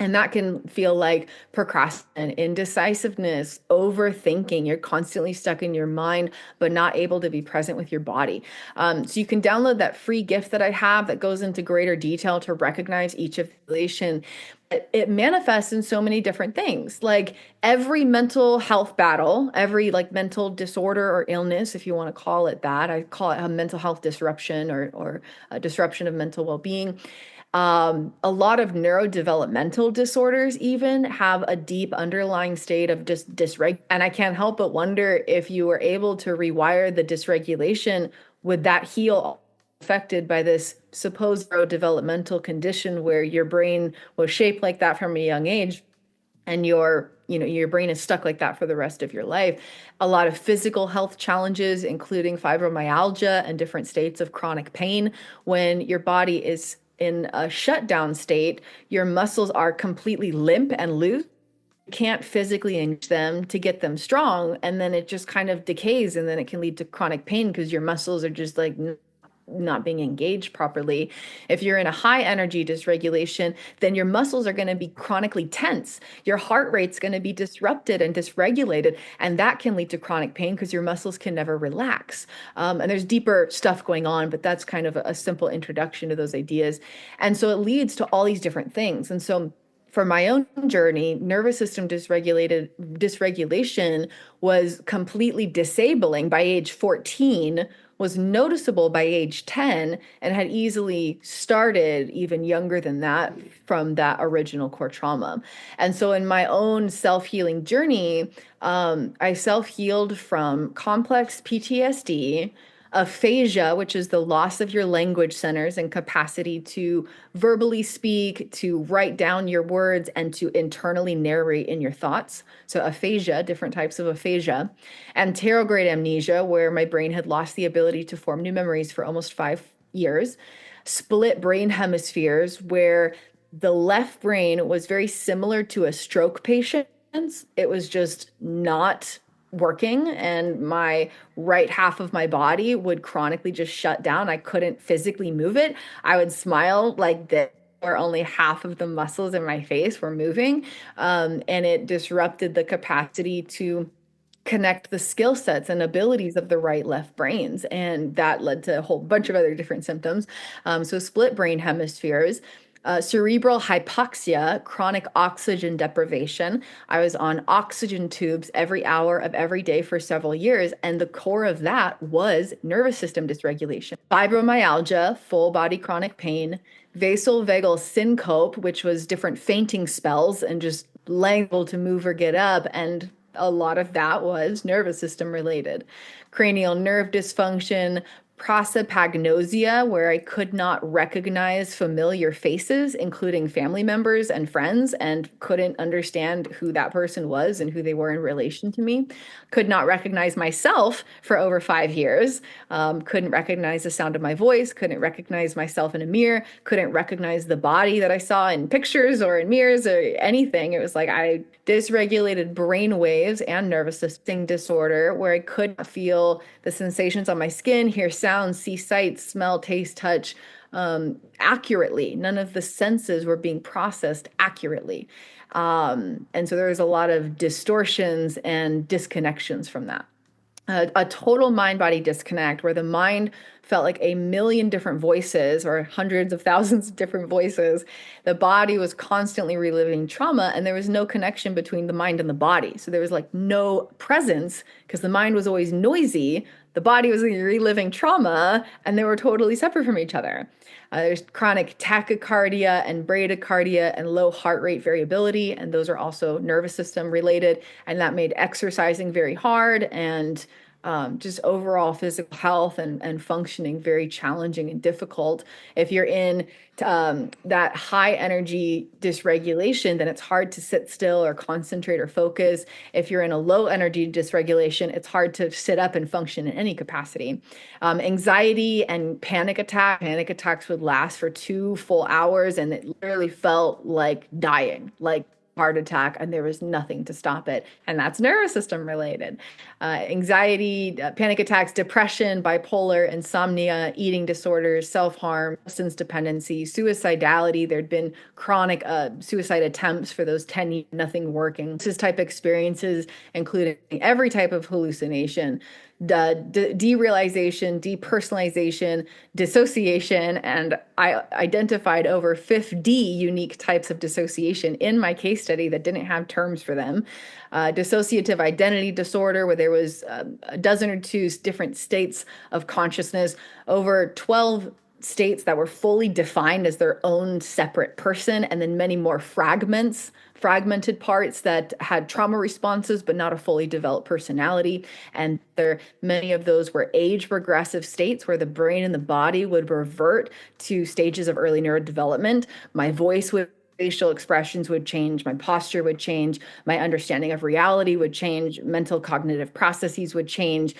And that can feel like procrastination, indecisiveness, overthinking. You're constantly stuck in your mind, but not able to be present with your body. So you can download that free gift that I have that goes into greater detail to recognize each affiliation. It manifests in so many different things. Like every mental health battle, every like mental disorder or illness, if you want to call it that, I call it a mental health disruption or a disruption of mental well-being. A lot of neurodevelopmental disorders even have a deep underlying state of just dysreg. And I can't help but wonder if you were able to rewire the dysregulation, would that heal affected by this supposed neurodevelopmental condition where your brain was shaped like that from a young age and your brain is stuck like that for the rest of your life. A lot of physical health challenges, including fibromyalgia and different states of chronic pain. When your body is in a shutdown state, your muscles are completely limp and loose. You can't physically engage them to get them strong. And then it just kind of decays. And then it can lead to chronic pain because your muscles are just like not being engaged properly. If you're in a high energy dysregulation, then your muscles are going to be chronically tense. Your heart rate's going to be disrupted and dysregulated. And that can lead to chronic pain because your muscles can never relax. And there's deeper stuff going on, but that's kind of a simple introduction to those ideas. And so it leads to all these different things. And so for my own journey, nervous system dysregulation was completely disabling by age 14, was noticeable by age 10, and had easily started even younger than that from that original core trauma. And so in my own self-healing journey, I self-healed from complex PTSD, aphasia, which is the loss of your language centers and capacity to verbally speak, to write down your words, and to internally narrate in your thoughts. So aphasia, different types of aphasia, and pterograde amnesia, where my brain had lost the ability to form new memories for almost 5 years. Split brain hemispheres, where the left brain was very similar to a stroke patient. It was just not working, and my right half of my body would chronically just shut down. I couldn't physically move it. I would smile like this, where only half of the muscles in my face were moving, and it disrupted the capacity to connect the skill sets and abilities of the right left brains, and that led to a whole bunch of other different symptoms. So split brain hemispheres, cerebral hypoxia, chronic oxygen deprivation. I was on oxygen tubes every hour of every day for several years, and the core of that was nervous system dysregulation. Fibromyalgia, full body chronic pain, vasovagal syncope, which was different fainting spells and just unable to move or get up, and a lot of that was nervous system related. Cranial nerve dysfunction, prosopagnosia, where I could not recognize familiar faces, including family members and friends, and couldn't understand who that person was and who they were in relation to me. Could not recognize myself for over 5 years. Couldn't recognize the sound of my voice, couldn't recognize myself in a mirror, couldn't recognize the body that I saw in pictures or in mirrors or anything. It was like I dysregulated brain waves and nervous system disorder, where I couldn't feel the sensations on my skin, hear sounds, see sights, smell, taste, touch accurately. None of the senses were being processed accurately. And so there was a lot of distortions and disconnections from that. A total mind-body disconnect, where the mind felt like a million different voices or hundreds of thousands of different voices. The body was constantly reliving trauma, and there was no connection between the mind and the body. So there was like no presence because the mind was always noisy. The body was reliving trauma, and they were totally separate from each other. There's chronic tachycardia and bradycardia and low heart rate variability, and those are also nervous system related, and that made exercising very hard and just overall physical health and functioning very challenging and difficult. If you're in that high energy dysregulation, then it's hard to sit still or concentrate or focus. If you're in a low energy dysregulation, it's hard to sit up and function in any capacity. Anxiety and panic attacks would last for 2 full hours, and it literally felt like dying, like heart attack, and there was nothing to stop it. And that's nervous system related. Anxiety, panic attacks, depression, bipolar, insomnia, eating disorders, self-harm, substance dependency, suicidality. There'd been chronic suicide attempts for those 10 years, nothing working. This type of experiences, including every type of hallucination, derealization, depersonalization, dissociation, and I identified over 50 unique types of dissociation in my case study that didn't have terms for them. Dissociative identity disorder, where there was a dozen or two different states of consciousness, over 12 states that were fully defined as their own separate person, and then many more fragmented parts that had trauma responses but not a fully developed personality. And many of those were age regressive states where the brain and the body would revert to stages of early neurodevelopment. My voice would facial expressions would change, my posture would change, my understanding of reality would change, mental cognitive processes would change,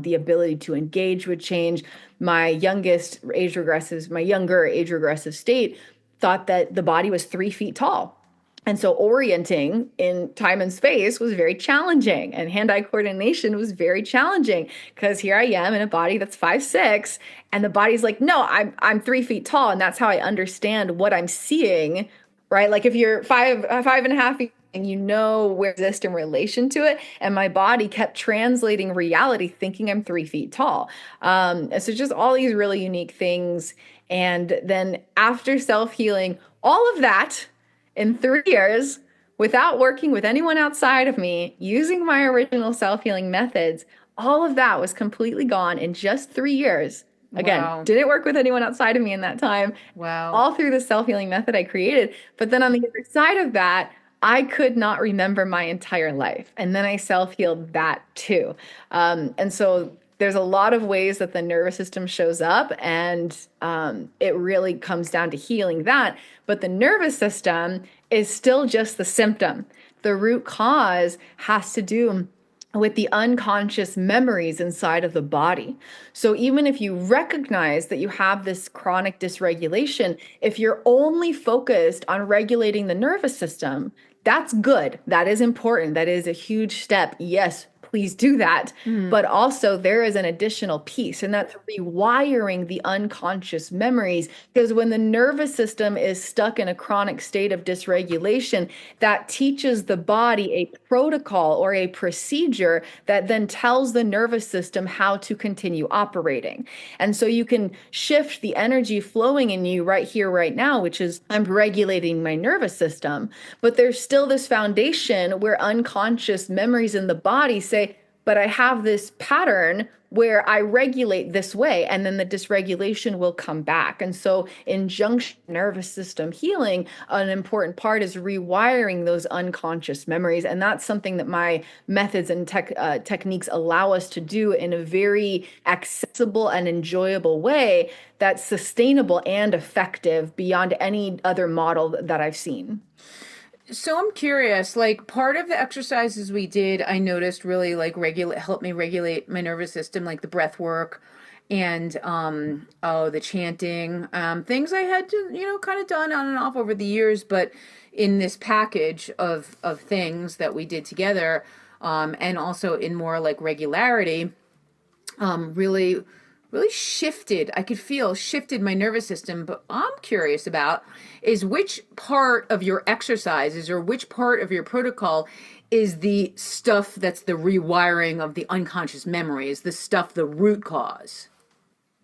the ability to engage would change. My younger age regressive state thought that the body was 3 feet tall. And so orienting in time and space was very challenging, and hand-eye coordination was very challenging, because here I am in a body that's 5'6", and the body's like, no, I'm 3 feet tall. And that's how I understand what I'm seeing, right? Like if you're five and a half feet, and you know where I exist in relation to it. And my body kept translating reality, thinking I'm 3 feet tall. And so just all these really unique things. And then after self-healing, all of that in 3 years, without working with anyone outside of me, using my original self-healing methods, all of that was completely gone in just 3 years. Again, Wow. Didn't work with anyone outside of me in that time. Wow. All through the self-healing method I created. But then on the other side of that, I could not remember my entire life. And then I self-healed that too. And so there's a lot of ways that the nervous system shows up, and it really comes down to healing that. But the nervous system is still just the symptom. The root cause has to do with the unconscious memories inside of the body. So even if you recognize that you have this chronic dysregulation, if you're only focused on regulating the nervous system, that's good. That is important. That is a huge step. Yes, please do that. But also there is an additional piece, and that's rewiring the unconscious memories. Because when the nervous system is stuck in a chronic state of dysregulation, that teaches the body a protocol or a procedure that then tells the nervous system how to continue operating. And so you can shift the energy flowing in you right here, right now, which is I'm regulating my nervous system. But there's still this foundation where unconscious memories in the body say, but I have this pattern where I regulate this way, and then the dysregulation will come back. And so in junction nervous system healing, an important part is rewiring those unconscious memories. And that's something that my methods and techniques allow us to do in a very accessible and enjoyable way that's sustainable and effective beyond any other model that I've seen. So I'm curious, like part of the exercises we did, I noticed really like helped me regulate my nervous system, like the breath work and the chanting, things I had to, kind of done on and off over the years, but in this package of things that we did together, and also in more like regularity, really shifted my nervous system. But I'm curious about is which part of your exercises or which part of your protocol is the stuff that's the rewiring of the unconscious memories, the stuff, the root cause?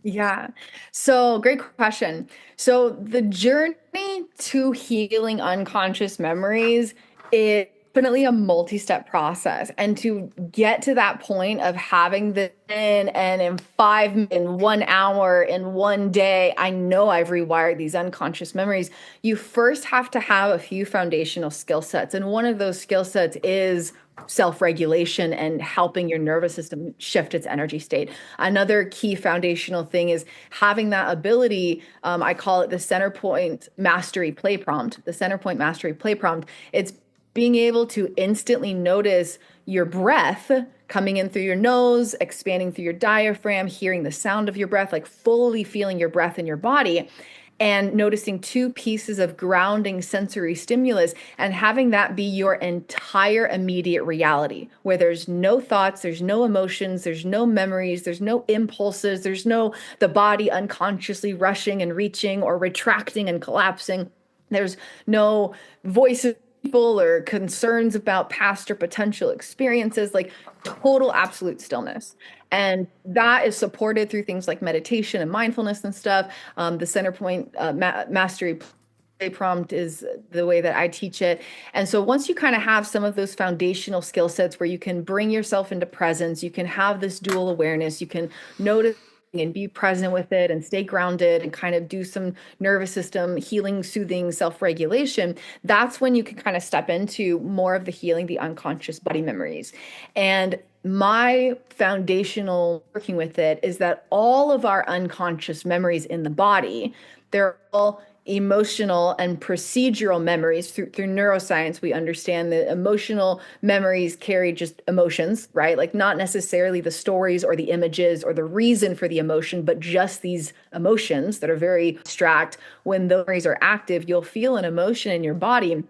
Yeah. So great question. So the journey to healing unconscious memories is definitely a multi-step process. And to get to that point of having this in 1 hour, in 1 day, I know I've rewired these unconscious memories. You first have to have a few foundational skill sets. And one of those skill sets is self-regulation and helping your nervous system shift its energy state. Another key foundational thing is having that ability. I call it the center point mastery play prompt. The center point mastery play prompt. It's being able to instantly notice your breath coming in through your nose, expanding through your diaphragm, hearing the sound of your breath, like fully feeling your breath in your body. and noticing two pieces of grounding sensory stimulus and having that be your entire immediate reality, where there's no thoughts, there's no emotions, there's no memories, there's no impulses, there's no the body unconsciously rushing and reaching or retracting and collapsing. There's no voices or concerns about past or potential experiences, like total absolute stillness. And that is supported through things like meditation and mindfulness and stuff. The center point mastery prompt is the way that I teach it. And so once you kind of have some of those foundational skill sets where you can bring yourself into presence, you can have this dual awareness, you can notice and be present with it and stay grounded and kind of do some nervous system healing, soothing, self-regulation, that's when you can kind of step into more of the healing, the unconscious body memories. And my foundational working with it is that all of our unconscious memories in the body, they're all emotional and procedural memories. Through neuroscience, we understand that emotional memories carry just emotions, right? Like not necessarily the stories or the images or the reason for the emotion, but just these emotions that are very abstract. When those memories are active, you'll feel an emotion in your body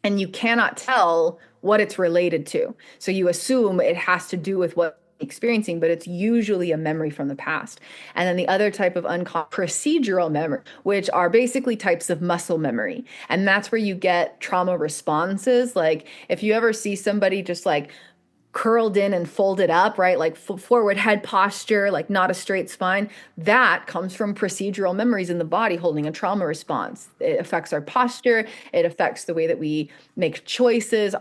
and you cannot tell what it's related to. So you assume it has to do with what experiencing, but it's usually a memory from the past. And then the other type of procedural memory, which are basically types of muscle memory. And that's where you get trauma responses. Like if you ever see somebody just like curled in and folded up, right? Like forward head posture, like not a straight spine. That comes from procedural memories in the body holding a trauma response. It affects our posture. It affects the way that we make choices,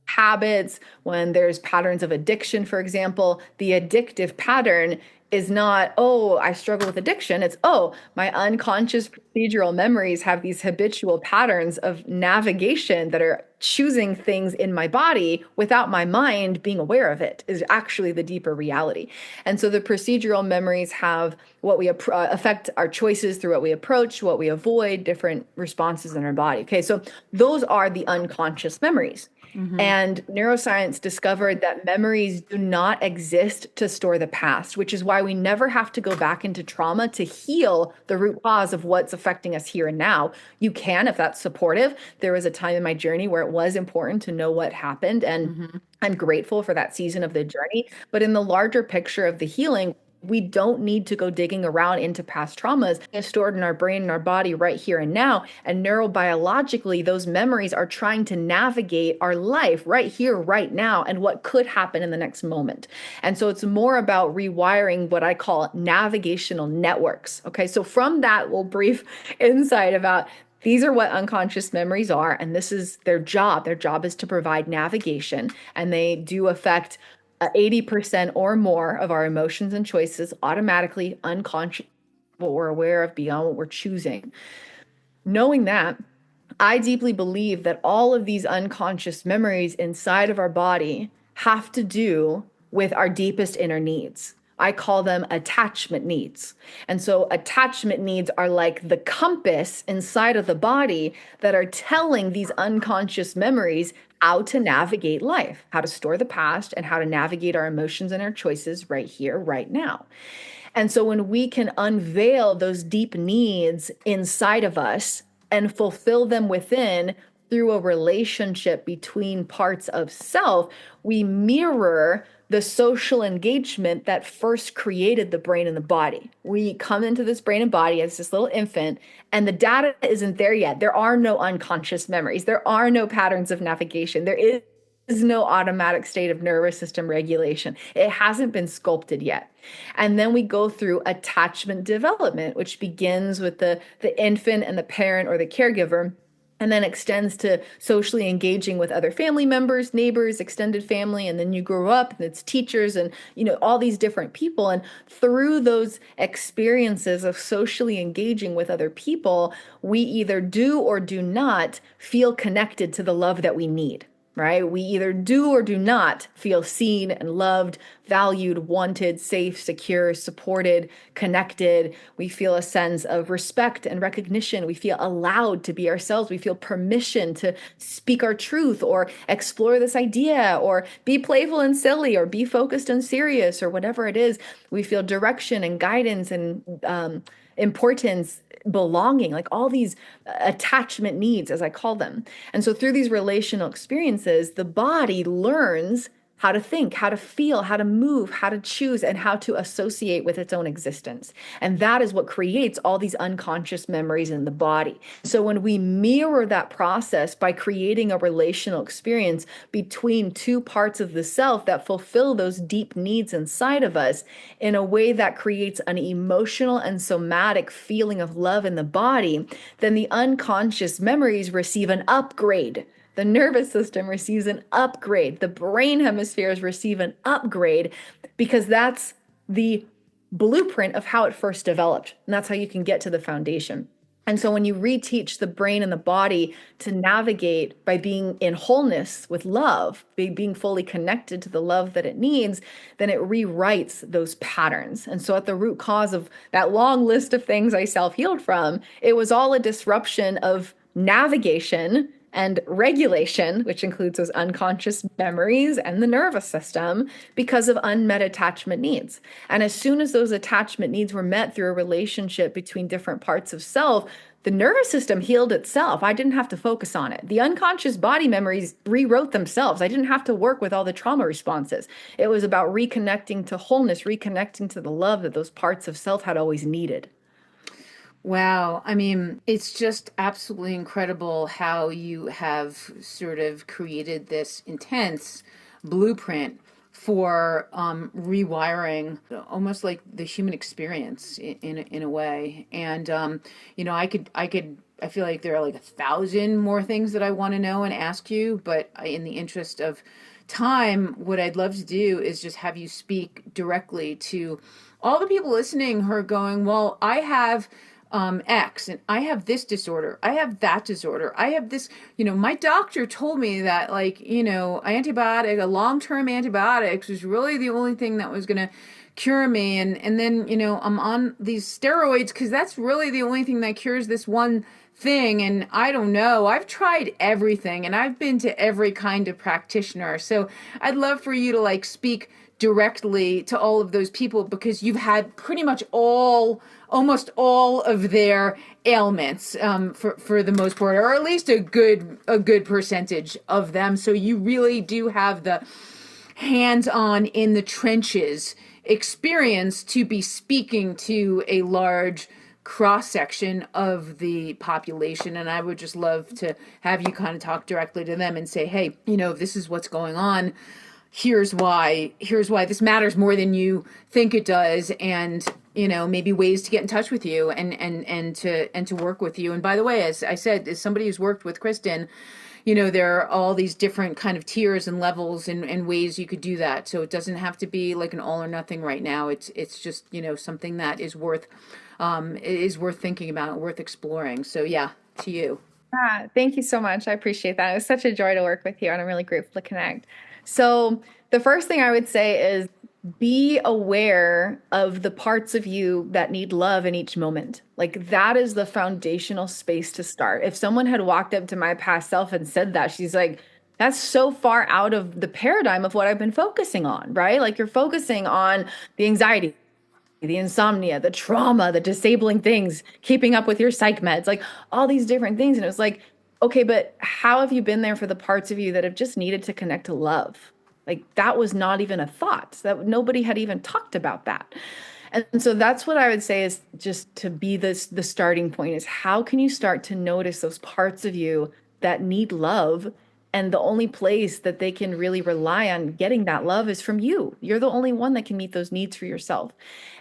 habits. When there's patterns of addiction, for example, the addictive pattern is not, oh, I struggle with addiction. It's, oh, my unconscious procedural memories have these habitual patterns of navigation that are choosing things in my body without my mind being aware of it, is actually the deeper reality. And so the procedural memories have what we affect our choices through what we approach, what we avoid, different responses in our body. Okay, so those are the unconscious memories. Mm-hmm. And neuroscience discovered that memories do not exist to store the past, which is why we never have to go back into trauma to heal the root cause of what's affecting us here and now. You can, if that's supportive. There was a time in my journey where it was important to know what happened, and mm-hmm. I'm grateful for that season of the journey. But in the larger picture of the healing, we don't need to go digging around into past traumas. They're stored in our brain and our body right here and now. And neurobiologically, those memories are trying to navigate our life right here, right now, and what could happen in the next moment. And so it's more about rewiring what I call navigational networks. Okay, so from that little brief insight about these are what unconscious memories are, and this is their job. Their job is to provide navigation, and they do affect 80% or more of our emotions and choices automatically, unconscious, what we're aware of beyond what we're choosing. Knowing that, I deeply believe that all of these unconscious memories inside of our body have to do with our deepest inner needs. I call them attachment needs. And so attachment needs are like the compass inside of the body that are telling these unconscious memories how to navigate life, how to store the past, and how to navigate our emotions and our choices right here, right now. And so when we can unveil those deep needs inside of us and fulfill them within through a relationship between parts of self, we mirror the social engagement that first created the brain and the body. We come into this brain and body as this little infant, and the data isn't there yet. There are no unconscious memories. There are no patterns of navigation. There is no automatic state of nervous system regulation. It hasn't been sculpted yet. And then we go through attachment development, which begins with the infant and the parent or the caregiver, and then extends to socially engaging with other family members, neighbors, extended family. And then you grow up and it's teachers and, all these different people. And through those experiences of socially engaging with other people, we either do or do not feel connected to the love that we need. right? We either do or do not feel seen and loved, valued, wanted, safe, secure, supported, connected. We feel a sense of respect and recognition. We feel allowed to be ourselves. We feel permission to speak our truth or explore this idea or be playful and silly or be focused and serious or whatever it is. We feel direction and guidance and importance, belonging, like all these attachment needs, as I call them. And so through these relational experiences, the body learns how to think, how to feel, how to move, how to choose, and how to associate with its own existence. And that is what creates all these unconscious memories in the body. So when we mirror that process by creating a relational experience between two parts of the self that fulfill those deep needs inside of us in a way that creates an emotional and somatic feeling of love in the body, then the unconscious memories receive an upgrade. The nervous system receives an upgrade. The brain hemispheres receive an upgrade because that's the blueprint of how it first developed. And that's how you can get to the foundation. And so when you reteach the brain and the body to navigate by being in wholeness with love, being fully connected to the love that it needs, then it rewrites those patterns. And so at the root cause of that long list of things I self-healed from, it was all a disruption of navigation and regulation, which includes those unconscious memories and the nervous system, because of unmet attachment needs. And as soon as those attachment needs were met through a relationship between different parts of self, the nervous system healed itself. I didn't have to focus on it. The unconscious body memories rewrote themselves. I didn't have to work with all the trauma responses. It was about reconnecting to wholeness, reconnecting to the love that those parts of self had always needed. Wow. I mean, it's just absolutely incredible how you have sort of created this intense blueprint for rewiring almost like the human experience in a way. And, I feel like there are like 1,000 more things that I want to know and ask you, but in the interest of time, what I'd love to do is just have you speak directly to all the people listening who are going, well, I have X and I have this disorder. I have that disorder. I have this, my doctor told me that a long-term antibiotics was really the only thing that was going to cure me. And then, I'm on these steroids because that's really the only thing that cures this one thing. And I don't know, I've tried everything and I've been to every kind of practitioner. So I'd love for you to speak directly to all of those people because you've had pretty much almost all of their ailments for the most part, or at least a good percentage of them. So you really do have the hands-on in the trenches experience to be speaking to a large cross-section of the population. And I would just love to have you kind of talk directly to them and say, hey, this is what's going on. Here's why this matters more than you think it does, and maybe ways to get in touch with you and to work with you. And by the way, as I said, as somebody who's worked with Kristin, there are all these different kind of tiers and levels and ways you could do that. So it doesn't have to be like an all or nothing right now. It's just something that is worth thinking about, worth exploring. So yeah, to you. Thank you so much. I appreciate that. It was such a joy to work with you, and I'm really grateful to connect. So the first thing I would say is be aware of the parts of you that need love in each moment. That is the foundational space to start. If someone had walked up to my past self and said that, she's like, that's so far out of the paradigm of what I've been focusing on, right? You're focusing on the anxiety, the insomnia, the trauma, the disabling things, keeping up with your psych meds, all these different things. And it was like, okay, but how have you been there for the parts of you that have just needed to connect to love? That was not even a thought. That nobody had even talked about that. And so that's what I would say is just to be the starting point is how can you start to notice those parts of you that need love? And the only place that they can really rely on getting that love is from you. You're the only one that can meet those needs for yourself.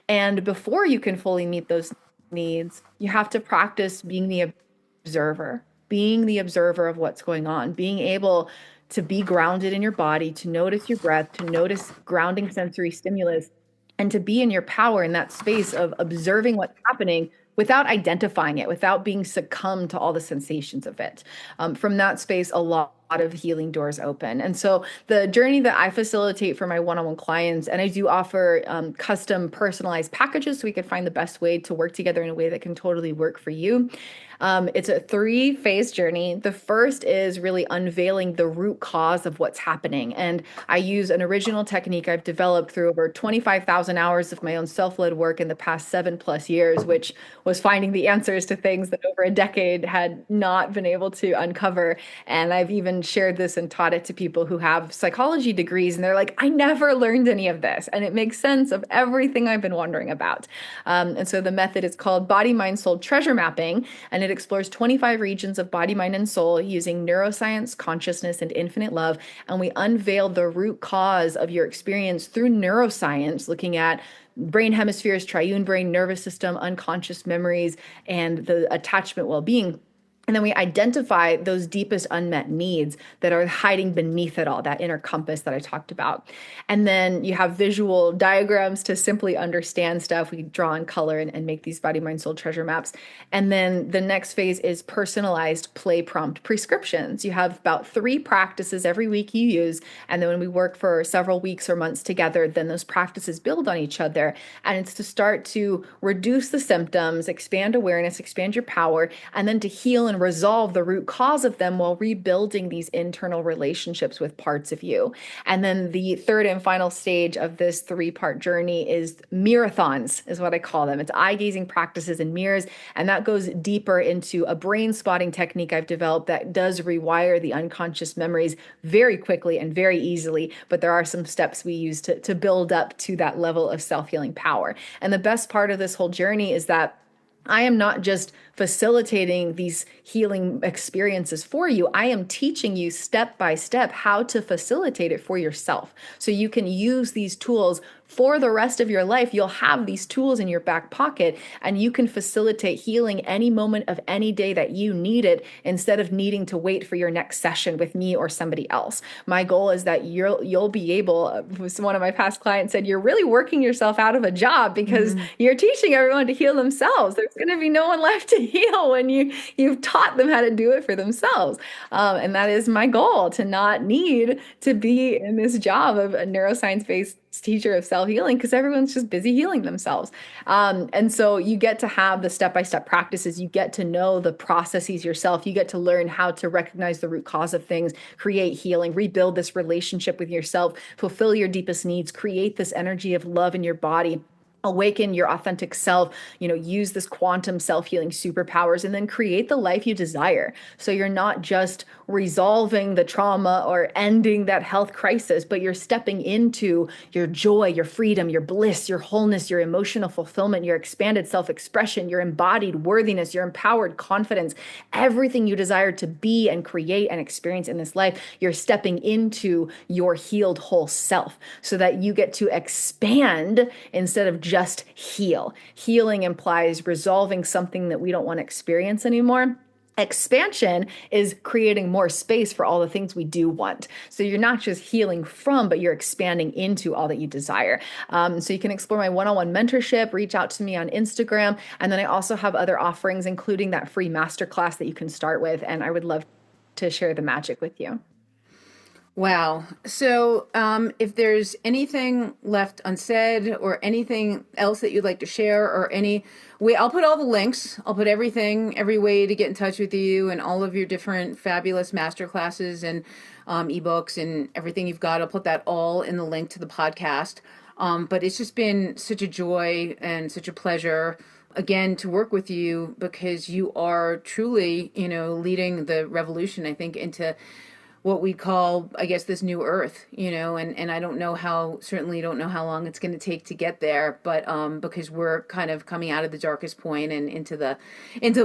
And before you can fully meet those needs, you have to practice being the observer of what's going on, being able to be grounded in your body, to notice your breath, to notice grounding sensory stimulus, and to be in your power in that space of observing what's happening without identifying it, without being succumbed to all the sensations of it. From that space, a lot lot of healing doors open. And so the journey that I facilitate for my one-on-one clients, and I do offer custom personalized packages so we can find the best way to work together in a way that can totally work for you. It's a 3-phase journey. The first is really unveiling the root cause of what's happening. And I use an original technique I've developed through over 25,000 hours of my own self-led work in the past 7+ years, which was finding the answers to things that over a decade had not been able to uncover. And I've even shared this and taught it to people who have psychology degrees, and they're like, I never learned any of this. And it makes sense of everything I've been wondering about. And so the method is called Body, Mind, Soul Treasure Mapping, and it explores 25 regions of body, mind, and soul using neuroscience, consciousness, and infinite love. And we unveil the root cause of your experience through neuroscience, looking at brain hemispheres, triune brain, nervous system, unconscious memories, and the attachment well-being. And then we identify those deepest unmet needs that are hiding beneath it all, that inner compass that I talked about. And then you have visual diagrams to simply understand stuff. We draw in color and make these body, mind, soul treasure maps. And then the next phase is personalized play prompt prescriptions. You have about 3 practices every week you use. And then when we work for several weeks or months together, then those practices build on each other. And it's to start to reduce the symptoms, expand awareness, expand your power, and then to heal and resolve the root cause of them while rebuilding these internal relationships with parts of you. And then the third and final stage of this 3-part journey is mirathons, is what I call them. It's eye-gazing practices in mirrors, and that goes deeper into a brain spotting technique I've developed that does rewire the unconscious memories very quickly and very easily, but there are some steps we use to build up to that level of self-healing power. And the best part of this whole journey is that I am not just facilitating these healing experiences for you. I am teaching you step by step how to facilitate it for yourself. So you can use these tools for the rest of your life. You'll have these tools in your back pocket, and you can facilitate healing any moment of any day that you need it, instead of needing to wait for your next session with me or somebody else. My goal is that you'll be able, one of my past clients said, you're really working yourself out of a job because you're teaching everyone to heal themselves. There's going to be no one left to heal when you've taught them how to do it for themselves. And that is my goal, to not need to be in this job of a neuroscience-based teacher of self-healing, because everyone's just busy healing themselves. And so you get to have the step-by-step practices. You get to know the processes yourself. You get to learn how to recognize the root cause of things, create healing, rebuild this relationship with yourself, fulfill your deepest needs, create this energy of love in your body, awaken your authentic self, use this quantum self-healing superpowers, and then create the life you desire. So you're not just resolving the trauma or ending that health crisis, but you're stepping into your joy, your freedom, your bliss, your wholeness, your emotional fulfillment, your expanded self-expression, your embodied worthiness, your empowered confidence, everything you desire to be and create and experience in this life. You're stepping into your healed whole self so that you get to expand instead of just heal. Healing implies resolving something that we don't want to experience anymore. Expansion is creating more space for all the things we do want. So you're not just healing from, but you're expanding into all that you desire. So you can explore my one-on-one mentorship, reach out to me on Instagram. And then I also have other offerings, including that free masterclass that you can start with. And I would love to share the magic with you. Wow. So if there's anything left unsaid or anything else that you'd like to share, or any way, I'll put all the links. I'll put everything, every way to get in touch with you and all of your different fabulous masterclasses and ebooks and everything you've got. I'll put that all in the link to the podcast. But it's just been such a joy and such a pleasure, again, to work with you, because you are truly, leading the revolution, I think, into what we call, I guess, this new earth, and I don't know certainly don't know how long it's going to take to get there, but because we're kind of coming out of the darkest point and into the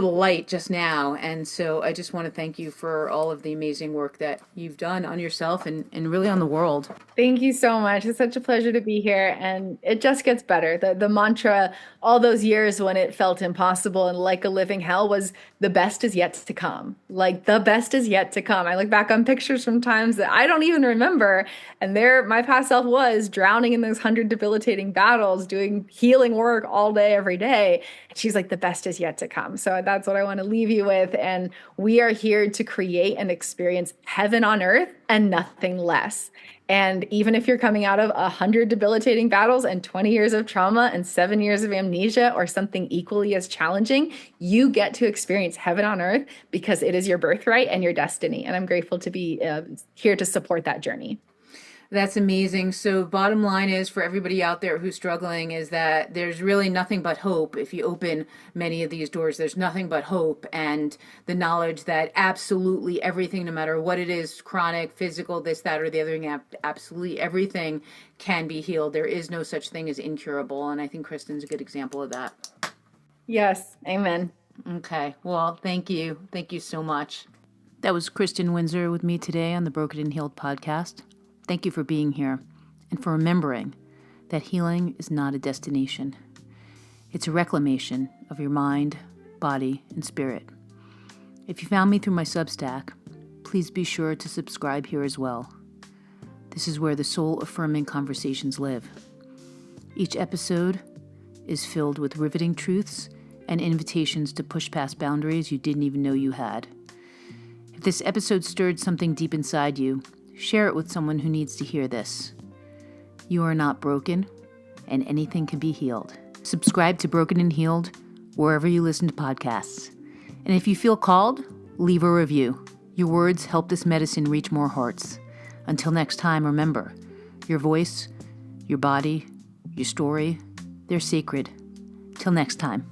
light just now. And so I just want to thank you for all of the amazing work that you've done on yourself and really on the world. Thank you so much. It's such a pleasure to be here. And it just gets better. The mantra all those years when it felt impossible and like a living hell was, the best is yet to come. Like, the best is yet to come. I look back on pictures pictures from times that I don't even remember. And there, my past self was drowning in those 100 debilitating battles, doing healing work all day, every day. And she's like, the best is yet to come. So that's what I want to leave you with. And we are here to create and experience heaven on earth and nothing less. And even if you're coming out of 100 debilitating battles and 20 years of trauma and 7 years of amnesia or something equally as challenging, you get to experience heaven on earth because it is your birthright and your destiny. And I'm grateful to be here to support that journey. That's amazing. So bottom line is, for everybody out there who's struggling, is that there's really nothing but hope. If you open many of these doors, there's nothing but hope and the knowledge that absolutely everything, no matter what it is, chronic, physical, this, that, or the other thing, absolutely everything can be healed. There is no such thing as incurable. And I think Kristin's a good example of that. Yes. Amen. Okay. Well, thank you. Thank you so much. That was Kristin Windsor with me today on the Broken and Healed podcast. Thank you for being here and for remembering that healing is not a destination. It's a reclamation of your mind, body, and spirit. If you found me through my Substack, please be sure to subscribe here as well. This is where the soul-affirming conversations live. Each episode is filled with riveting truths and invitations to push past boundaries you didn't even know you had. If this episode stirred something deep inside you, share it with someone who needs to hear this. You are not broken, and anything can be healed. Subscribe to Broken and Healed wherever you listen to podcasts. And if you feel called, leave a review. Your words help this medicine reach more hearts. Until next time, remember, your voice, your body, your story, they're sacred. Till next time.